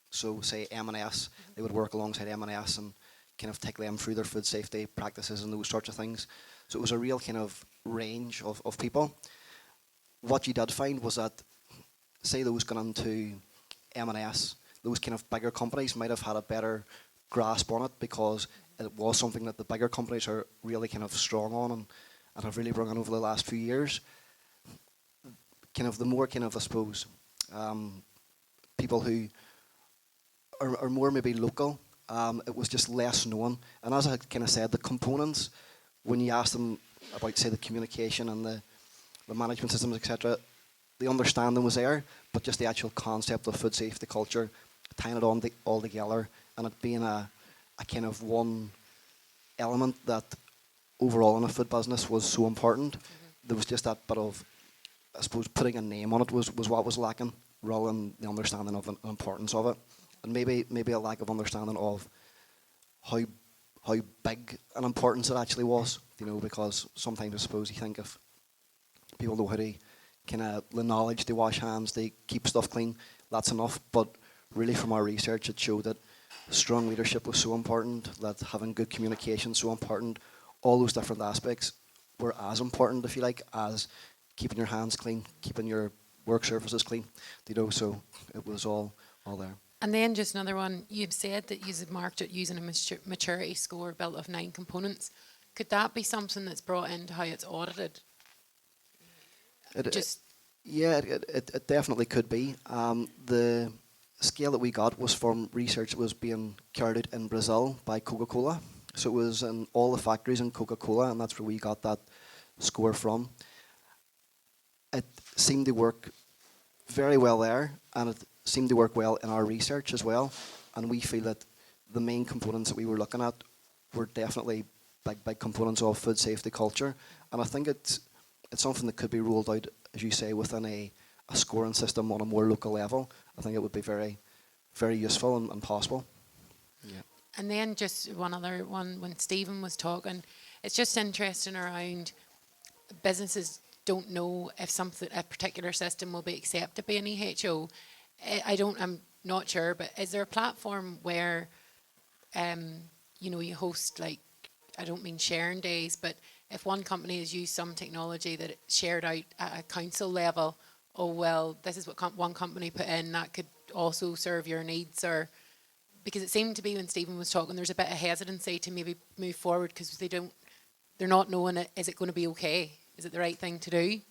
so say M&S, they would work alongside M&S and kind of take them through their food safety practices and those sorts of things. So it was a real kind of range of people. What you did find was that, say those gone into M&S, those kind of bigger companies might have had a better grasp on it because it was something that the bigger companies are really kind of strong on and have really brought on over the last few years. Kind of the more kind of, I suppose, people who are more maybe local, it was just less known. And as I kind of said, the components, when you ask them about, say, the communication and the management systems, etc., the understanding was there, but just the actual concept of food safety culture, tying it on all together, and it being a kind of one element that overall in a food business was so important. There was just that bit of, I suppose, putting a name on it was what was lacking, rather than the understanding of the importance of it, and maybe a lack of understanding of how big an importance it actually was. You know, because sometimes I suppose you think if people know how to kind of the knowledge to wash hands, they keep stuff clean, that's enough. But really, from our research, it showed that strong leadership was so important, that having good communication so important. All those different aspects were as important, if you like, as keeping your hands clean, keeping your work surfaces clean. You know, so it was all there. And then just another one, you've said that you've marked it using a maturity score built of 9 components. Could that be something that's brought into how it's audited? It definitely could be. The scale that we got was from research that was being carried out in Brazil by Coca-Cola. So it was in all the factories in Coca-Cola, and that's where we got that score from. It seemed to work very well there, and it seemed to work well in our research as well. And we feel that the main components that we were looking at were definitely big components of food safety culture. And I think it's something that could be rolled out, as you say, within a scoring system on a more local level. I think it would be very, very useful and possible. Yeah. And then just one other one, when Stephen was talking, it's just interesting around businesses don't know if a particular system will be accepted by an EHO. I'm not sure, but is there a platform where, you host, like, I don't mean sharing days, but if one company has used some technology that it's shared out at a council level, oh well, this is what one company put in, that could also serve your needs, or because it seemed to be when Stephen was talking, there's a bit of hesitancy to maybe move forward because they're not knowing is it going to be okay? Is it the right thing to do?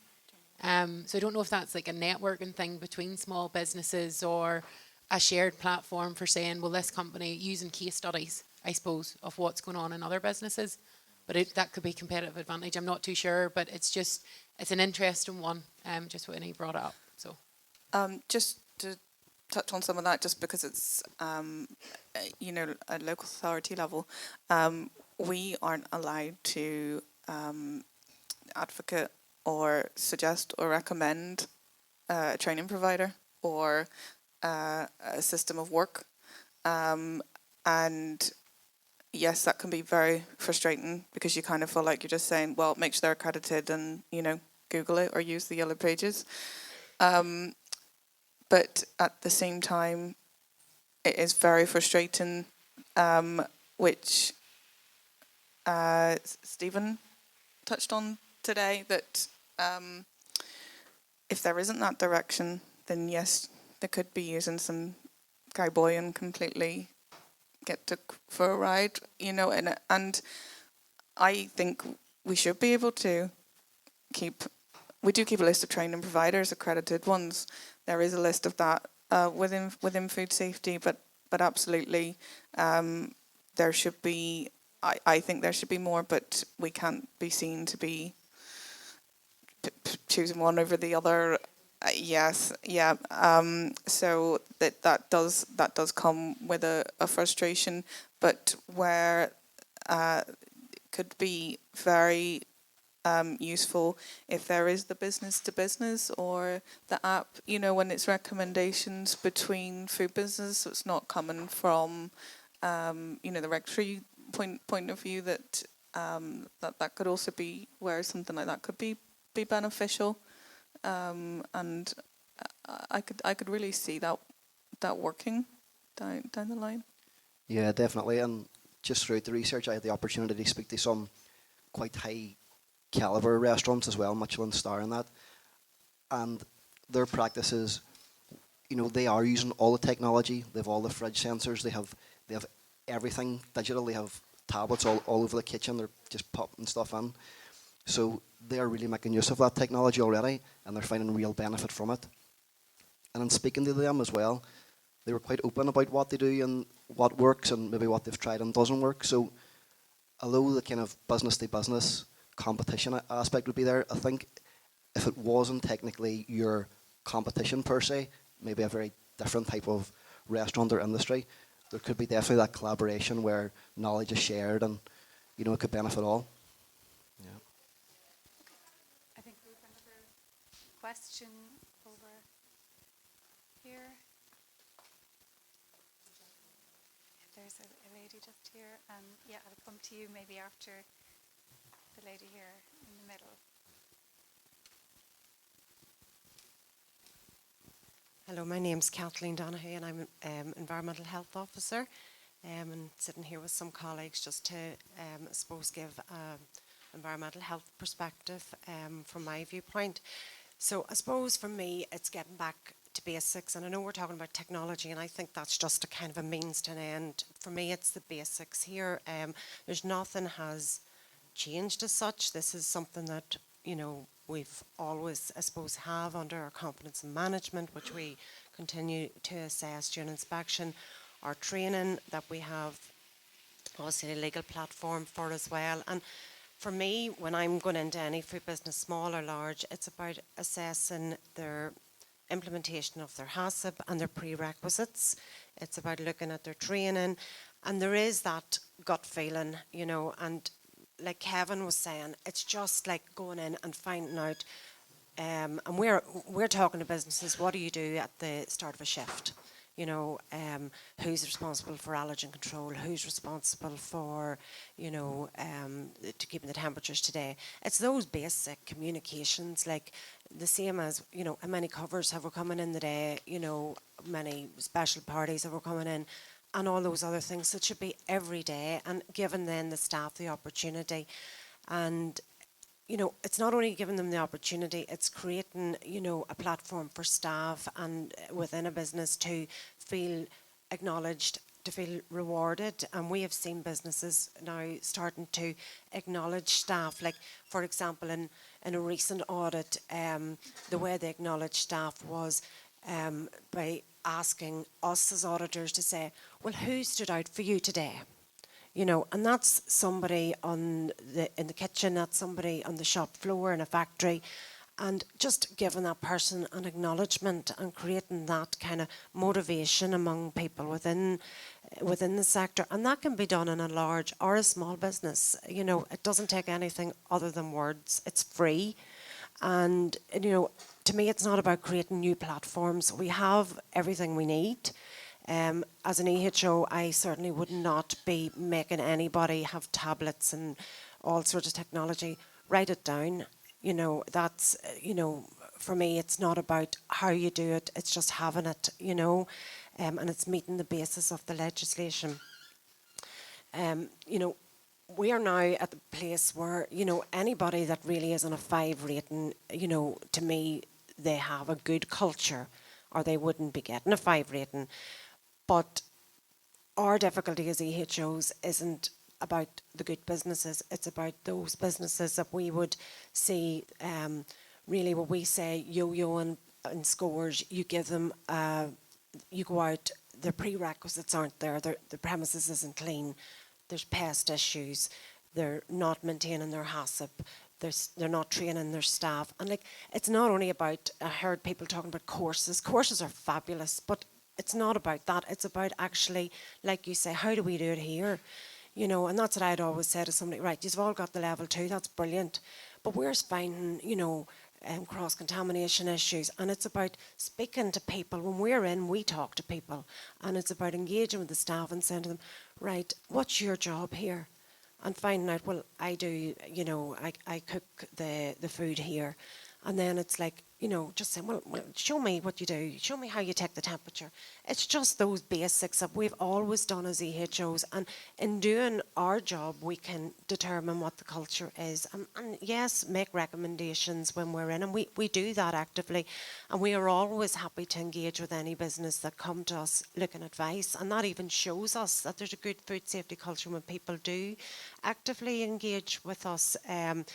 So I don't know if that's like a networking thing between small businesses or a shared platform for saying, well, this company using case studies, I suppose, of what's going on in other businesses. But that could be competitive advantage. I'm not too sure, but it's an interesting one, just when he brought it up. So, just to touch on some of that, just because it's, at local authority level, we aren't allowed to advocate or suggest or recommend a training provider or a system of work. And yes, that can be very frustrating because you kind of feel like you're just saying, well, make sure they're accredited and, Google it or use the yellow pages. But at the same time, it is very frustrating, which Stephen touched on today, that if there isn't that direction, then yes, they could be using some cowboy and completely get took for a ride, and I think we should be able to keep a list of training providers, accredited ones. There is a list of that within food safety, but absolutely there should be. I think there should be more, but we can't be seen to be choosing one over the other. Yes, yeah. So that does come with a frustration, but where could be very useful if there is the business to business or the app, when it's recommendations between food businesses, so it's not coming from, the regulatory point of view, that that could also be where something like that could be beneficial, and I could really see that working down the line. Yeah, definitely. And just throughout the research, I had the opportunity to speak to some quite high caliber restaurants as well, Michelin star and that. And their practices, they are using all the technology. They have all the fridge sensors. They have everything digital. They have tablets all over the kitchen. They're just popping stuff in. So they are really making use of that technology already, and they're finding real benefit from it. And in speaking to them as well, they were quite open about what they do and what works and maybe what they've tried and doesn't work. So although the kind of business to business competition aspect would be there, I think if it wasn't technically your competition per se, maybe a very different type of restaurant or industry, there could be definitely that collaboration where knowledge is shared and it could benefit all. Yeah. I think we have another question over here. There's a lady just here, and I'll come to you maybe after the lady here in the middle. Hello, my name's Kathleen Donaghy and I'm Environmental Health Officer, and sitting here with some colleagues just to, I suppose, give environmental health perspective from my viewpoint. So I suppose for me it's getting back to basics, and I know we're talking about technology and I think that's just a kind of a means to an end. For me it's the basics here. There's nothing has changed as such. This is something that we've always, I suppose, have under our competence and management, which we continue to assess during inspection. Our training that we have, obviously a legal platform for as well. And for me, when I'm going into any food business, small or large, it's about assessing their implementation of their HACCP and their prerequisites. It's about looking at their training, and there is that gut feeling, and like Kevin was saying, it's just like going in and finding out, and we're talking to businesses, what do you do at the start of a shift? Who's responsible for allergen control? Who's responsible for, to keeping the temperatures today? It's those basic communications, like the same as, how many covers have we coming in the day, many special parties have we coming in, and all those other things. So it should be every day, and giving then the staff the opportunity. And it's not only giving them the opportunity, it's creating, a platform for staff and within a business to feel acknowledged, to feel rewarded. And we have seen businesses now starting to acknowledge staff. Like, for example, in a recent audit, the way they acknowledged staff was by asking us as auditors to say, well, who stood out for you today? And that's somebody in the kitchen, that's somebody on the shop floor in a factory, and just giving that person an acknowledgement and creating that kind of motivation among people within the sector. And that can be done in a large or a small business. It doesn't take anything other than words. It's free. And, to me, it's not about creating new platforms. We have everything we need. As an EHO, I certainly would not be making anybody have tablets and all sorts of technology. Write it down. That's, for me, it's not about how you do it. It's just having it, and it's meeting the basis of the legislation. We are now at the place where, anybody that really is on a 5 rating, to me, they have a good culture, or they wouldn't be getting a 5 rating. But our difficulty as EHOs isn't about the good businesses, it's about those businesses that we would see, really what we say, yo-yoing in scores. You give them, you go out, their prerequisites aren't there, the premises isn't clean, there's pest issues, they're not maintaining their HACCP, they're not training their staff. And it's not only about, I heard people talking about courses. Courses are fabulous, but it's not about that. It's about actually, like you say, how do we do it here? And that's what I'd always say to somebody, right, you've all got the level 2, that's brilliant. But we're finding, cross-contamination issues, and it's about speaking to people. When we're in, we talk to people, and it's about engaging with the staff and saying to them, right, what's your job here? And finding out, well, I do, I cook the food here. And then it's like, just saying, well, show me what you do. Show me how you take the temperature. It's just those basics that we've always done as EHOs. And in doing our job, we can determine what the culture is. And yes, make recommendations when we're in. And we do that actively. And we are always happy to engage with any business that come to us looking advice. And that even shows us that there's a good food safety culture when people do actively engage with us. And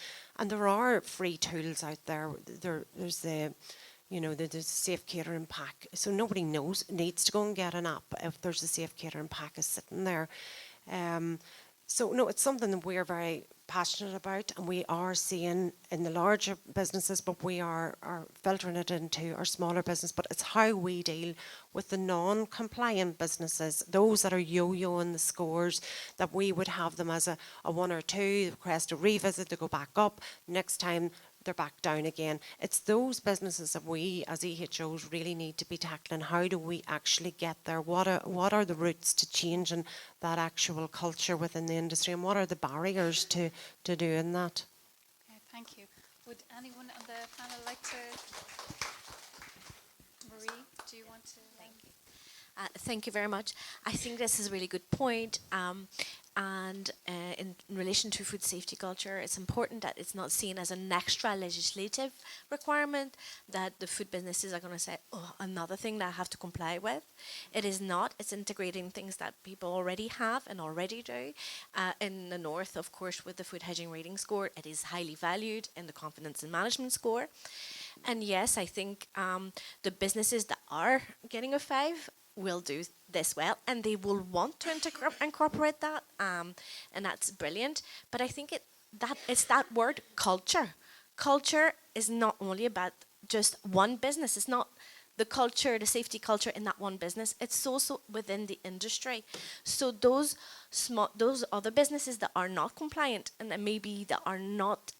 there are free tools out there. There's the Safe Catering Pack. So nobody needs to go and get an app if there's a Safe Catering Pack is sitting there. So no, it's something that we're very passionate about, and we are seeing in the larger businesses, but we are filtering it into our smaller business. But it's how we deal with the non-compliant businesses, those that are yo-yoing the scores, that we would have them as a 1 or 2, request a revisit, to go back up. Next time they're back down again. It's those businesses that we as EHOs really need to be tackling. How do we actually get there? What are the routes to changing that actual culture within the industry, and what are the barriers to doing that? Okay, thank you. Would anyone on the panel like to? Marie, do you want to? Thank you very much. I think this is a really good point. And in relation to food safety culture, it's important that it's not seen as an extra legislative requirement that the food businesses are going to say, oh, another thing that I have to comply with. It is not. It's integrating things that people already have and already do. In the north, of course, with the food hygiene rating score, it is highly valued in the confidence and management score. And yes, I think the businesses that are getting a 5 will do this well, and they will want to incorporate that, and that's brilliant. But I think it's that word culture. Culture is not only about just one business. It's not the culture, the safety culture in that one business. It's also within the industry. So those other businesses that are not compliant and that maybe that are not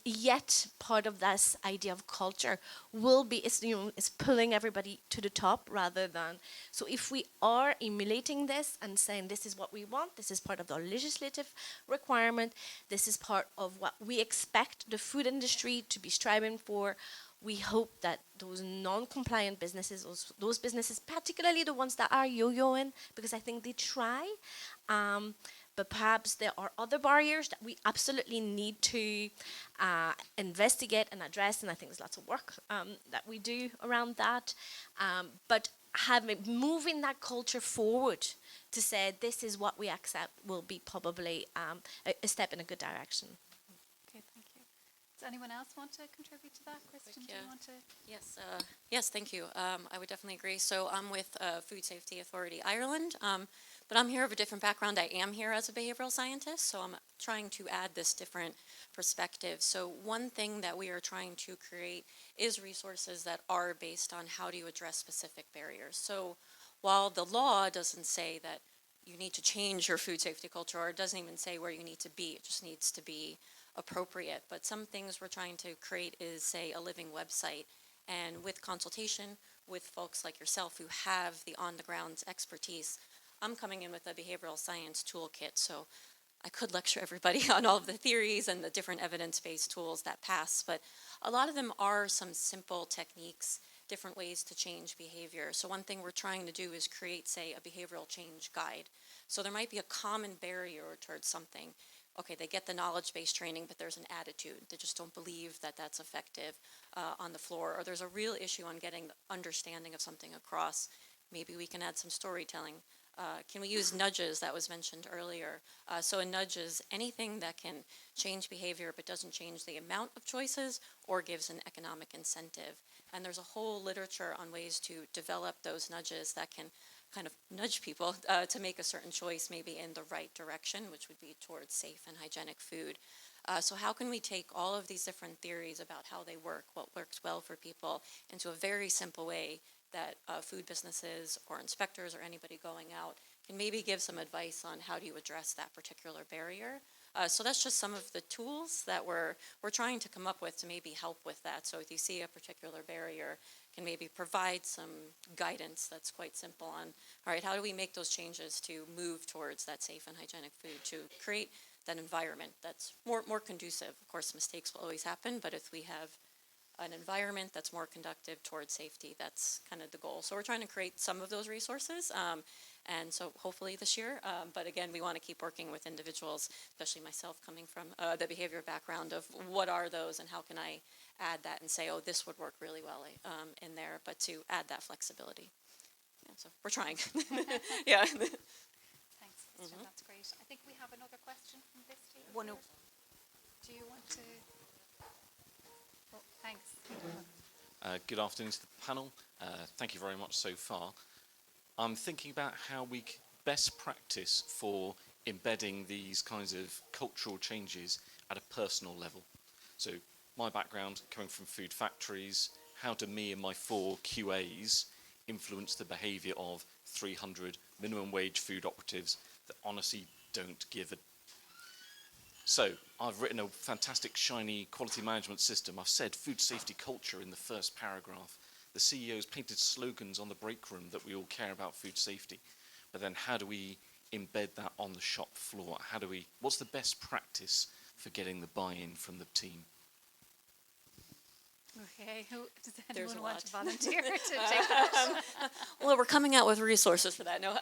yet part of this idea of culture will be, it's pulling everybody to the top rather than. So if we are emulating this and saying this is what we want, this is part of the legislative requirement, this is part of what we expect the food industry to be striving for, we hope that those non-compliant businesses, those businesses, particularly the ones that are yo-yoing, because I think they try, but perhaps there are other barriers that we absolutely need to investigate and address, and I think there's lots of work that we do around that. But moving that culture forward to say this is what we accept will be probably a step in a good direction. Does anyone else want to contribute to that? Kristen, do you want to? Yes, yes, thank you. I would definitely agree. So I'm with Food Safety Authority Ireland, but I'm here of a different background. I am here as a behavioral scientist, so I'm trying to add this different perspective. So one thing that we are trying to create is resources that are based on how do you address specific barriers. So while the law doesn't say that you need to change your food safety culture, or it doesn't even say where you need to be, it just needs to be appropriate. But some things we're trying to create is, say, a living website, and with consultation with folks like yourself who have the on-the-ground expertise. I'm coming in with a behavioral science toolkit, so I could lecture everybody on all of the theories and the different evidence-based tools that pass, but a lot of them are some simple techniques, different ways to change behavior. So one thing we're trying to do is create, say, a behavioral change guide. So there might be a common barrier towards something. Okay, they get the knowledge-based training, but there's an attitude. They just don't believe that that's effective on the floor. Or there's a real issue on getting the understanding of something across. Maybe we can add some storytelling. Can we use nudges that was mentioned earlier? So a nudge is anything that can change behavior but doesn't change the amount of choices or gives an economic incentive. And there's a whole literature on ways to develop those nudges that can kind of nudge people to make a certain choice maybe in the right direction, which would be towards safe and hygienic food. So how can we take all of these different theories about how they work, what works well for people, into a very simple way that food businesses or inspectors or anybody going out can maybe give some advice on how do you address that particular barrier, So that's just some of the tools that we're trying to come up with to maybe help with that. So if you see a particular barrier, can maybe provide some guidance that's quite simple on, all right, how do we make those changes to move towards that safe and hygienic food, to create that environment that's more conducive. Of course, mistakes will always happen, but if we have an environment that's more conducive towards safety, that's kind of the goal. So we're trying to create some of those resources, and so hopefully this year. But again, we want to keep working with individuals, especially myself coming from the behavior background of what are those and how can I add that and say, oh, this would work really well in there, but to add that flexibility. Yeah, so we're trying. Yeah. Thanks, Kristen. That's great. I think we have another question from this table. Do you want to? Oh, thanks. Good afternoon to the panel. Thank you very much so far. I'm thinking about how we best practice for embedding these kinds of cultural changes at a personal level. So my background coming from food factories, how do me and my 4 QAs influence the behaviour of 300 minimum wage food operatives that honestly don't give a... So I've written a fantastic shiny quality management system. I've said food safety culture in the first paragraph. The CEO's painted slogans on the break room that we all care about food safety. But then how do we embed that on the shop floor? What's the best practice for getting the buy-in from the team? Okay, does There's anyone a want lot. to volunteer to take that? Well, we're coming out with resources for that. No,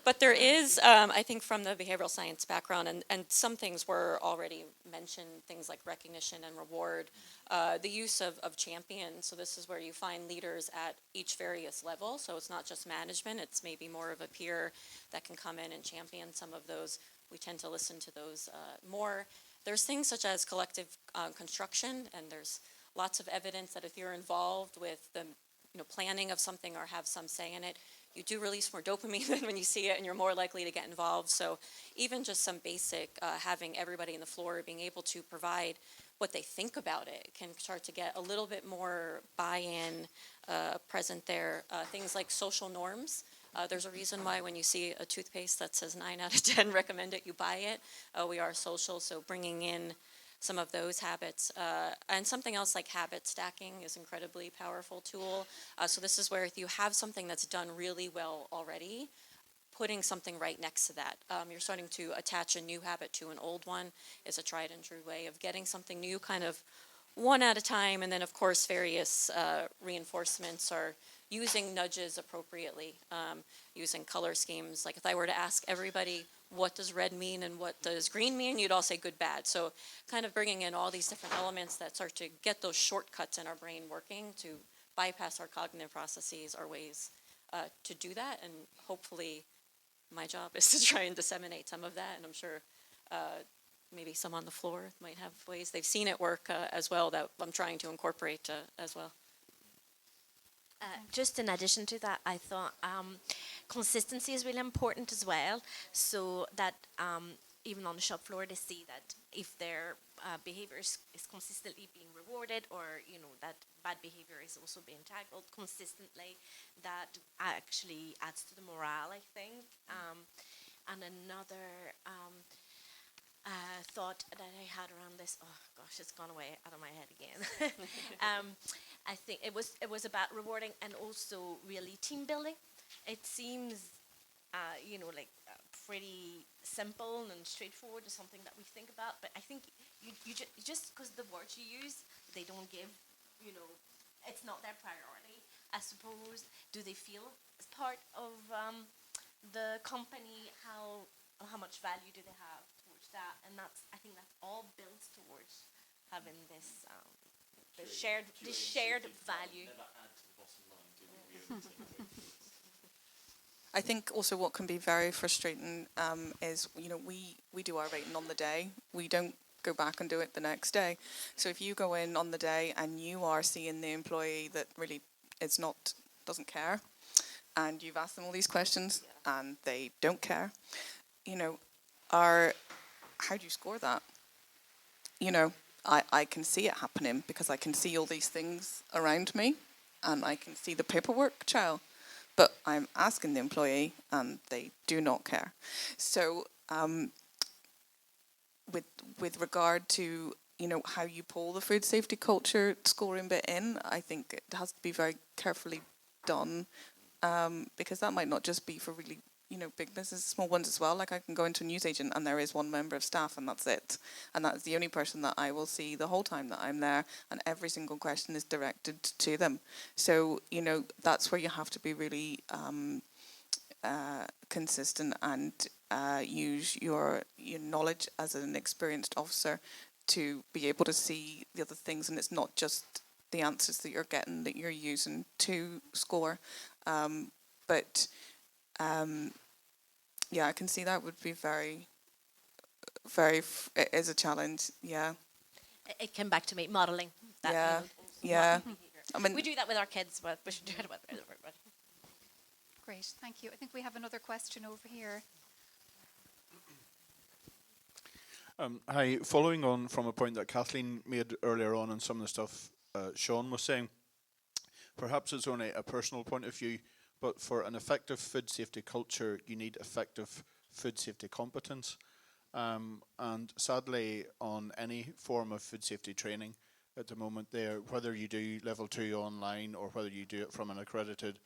but there is, I think, from the behavioral science background, and some things were already mentioned, things like recognition and reward, the use of champions. So this is where you find leaders at each various level. So it's not just management; it's maybe more of a peer that can come in and champion some of those. We tend to listen to those more. There's things such as collective construction, and there's lots of evidence that if you're involved with the planning of something or have some say in it, you do release more dopamine than when you see it, and you're more likely to get involved. So even just some basic having everybody in the floor being able to provide what they think about it can start to get a little bit more buy-in present there. Things like social norms. There's a reason why when you see a toothpaste that says 9 out of 10 recommend it, you buy it. We are social, so bringing in some of those habits. And something else like habit stacking is an incredibly powerful tool. So this is where if you have something that's done really well already, putting something right next to that. You're starting to attach a new habit to an old one is a tried and true way of getting something new kind of one at a time. And then of course various reinforcements are using nudges appropriately, using color schemes. Like if I were to ask everybody, what does red mean and what does green mean? You'd all say good, bad. So kind of bringing in all these different elements that start to get those shortcuts in our brain working to bypass our cognitive processes are ways to do that. And hopefully my job is to try and disseminate some of that. And I'm sure maybe some on the floor might have ways they've seen it work as well that I'm trying to incorporate as well. Just in addition to that, I thought consistency is really important as well, so that even on the shop floor they see that if their behavior is consistently being rewarded, or that bad behavior is also being tackled consistently, that actually adds to the morale, I think. And another thought that I had around this, oh gosh, it's gone away out of my head again. I think it was about rewarding and also really team building. It seems, pretty simple and straightforward, is something that we think about. But I think you just because the words you use, they don't give, it's not their priority. I suppose, do they feel as part of the company? How much value do they have towards that? And I think that's all built towards having this. The shared value. I think also what can be very frustrating is, we do our rating on the day. We don't go back and do it the next day. So if you go in on the day and you are seeing the employee that really doesn't care, and you've asked them all these questions and they don't care, how do you score that? I can see it happening because I can see all these things around me and I can see the paperwork trail, but I'm asking the employee and they do not care. So with regard to, you know, how you pull the food safety culture scoring bit in, I think it has to be very carefully done, because that might not just be for really, you know, big businesses, small ones as well. Like I can go into a newsagent and there is one member of staff and that's it. And that's the only person that I will see the whole time that I'm there, and every single question is directed to them. So, you know, that's where you have to be really consistent and use your knowledge as an experienced officer to be able to see the other things, and it's not just the answers that you're getting that you're using to score. Yeah, I can see that would be it is a challenge. Yeah. It came back to me, modelling. Yeah. Yeah. I mean, we do that with our kids, but we should do it with everybody. Great, thank you. I think we have another question over here. Hi, following on from a point that Kathleen made earlier on and some of the stuff Sean was saying, perhaps it's only a personal point of view, but for an effective food safety culture, you need effective food safety competence. And sadly, on any form of food safety training at the moment, whether you do level 2 online or whether you do it from an accredited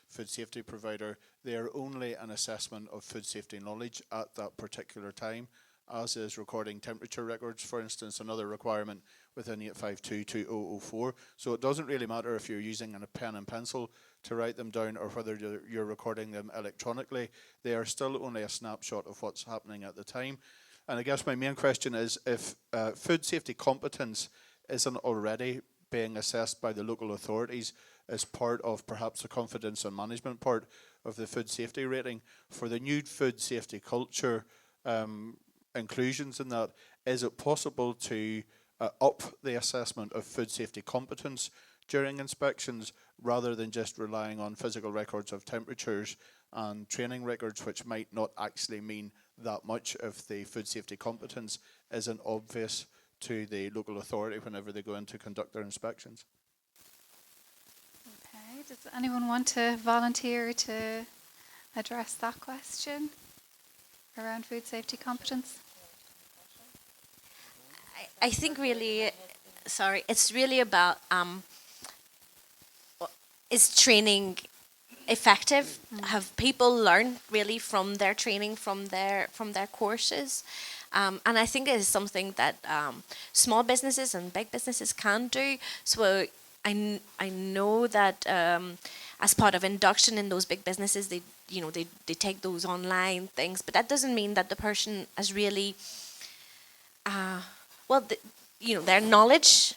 food safety provider, they are only an assessment of food safety knowledge at that particular time, as is recording temperature records, for instance, another requirement within 852/2004. So it doesn't really matter if you're using a pen and pencil to write them down or whether you're recording them electronically. They are still only a snapshot of what's happening at the time. And I guess my main question is, if food safety competence isn't already being assessed by the local authorities as part of perhaps the confidence and management part of the food safety rating, for the new food safety culture inclusions in that, is it possible to up the assessment of food safety competence during inspections rather than just relying on physical records of temperatures and training records, which might not actually mean that much if the food safety competence isn't obvious to the local authority whenever they go in to conduct their inspections? Okay, does anyone want to volunteer to address that question around food safety competence? I think really, it's really about is training effective? Have people learned really from their training, from their courses? And I think it is something that small businesses and big businesses can do. So I know that as part of induction in those big businesses, they take those online things, but that doesn't mean that the person has really their knowledge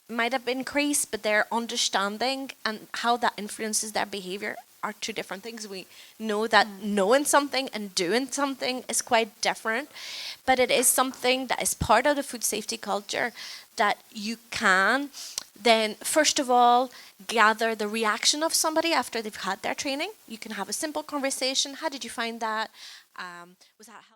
might have increased, but their understanding and how that influences their behavior are two different things. We know that knowing something and doing something is quite different, but it is something that is part of the food safety culture that you can then, first of all, gather the reaction of somebody after they've had their training. You can have a simple conversation. How did you find that? Was that helpful?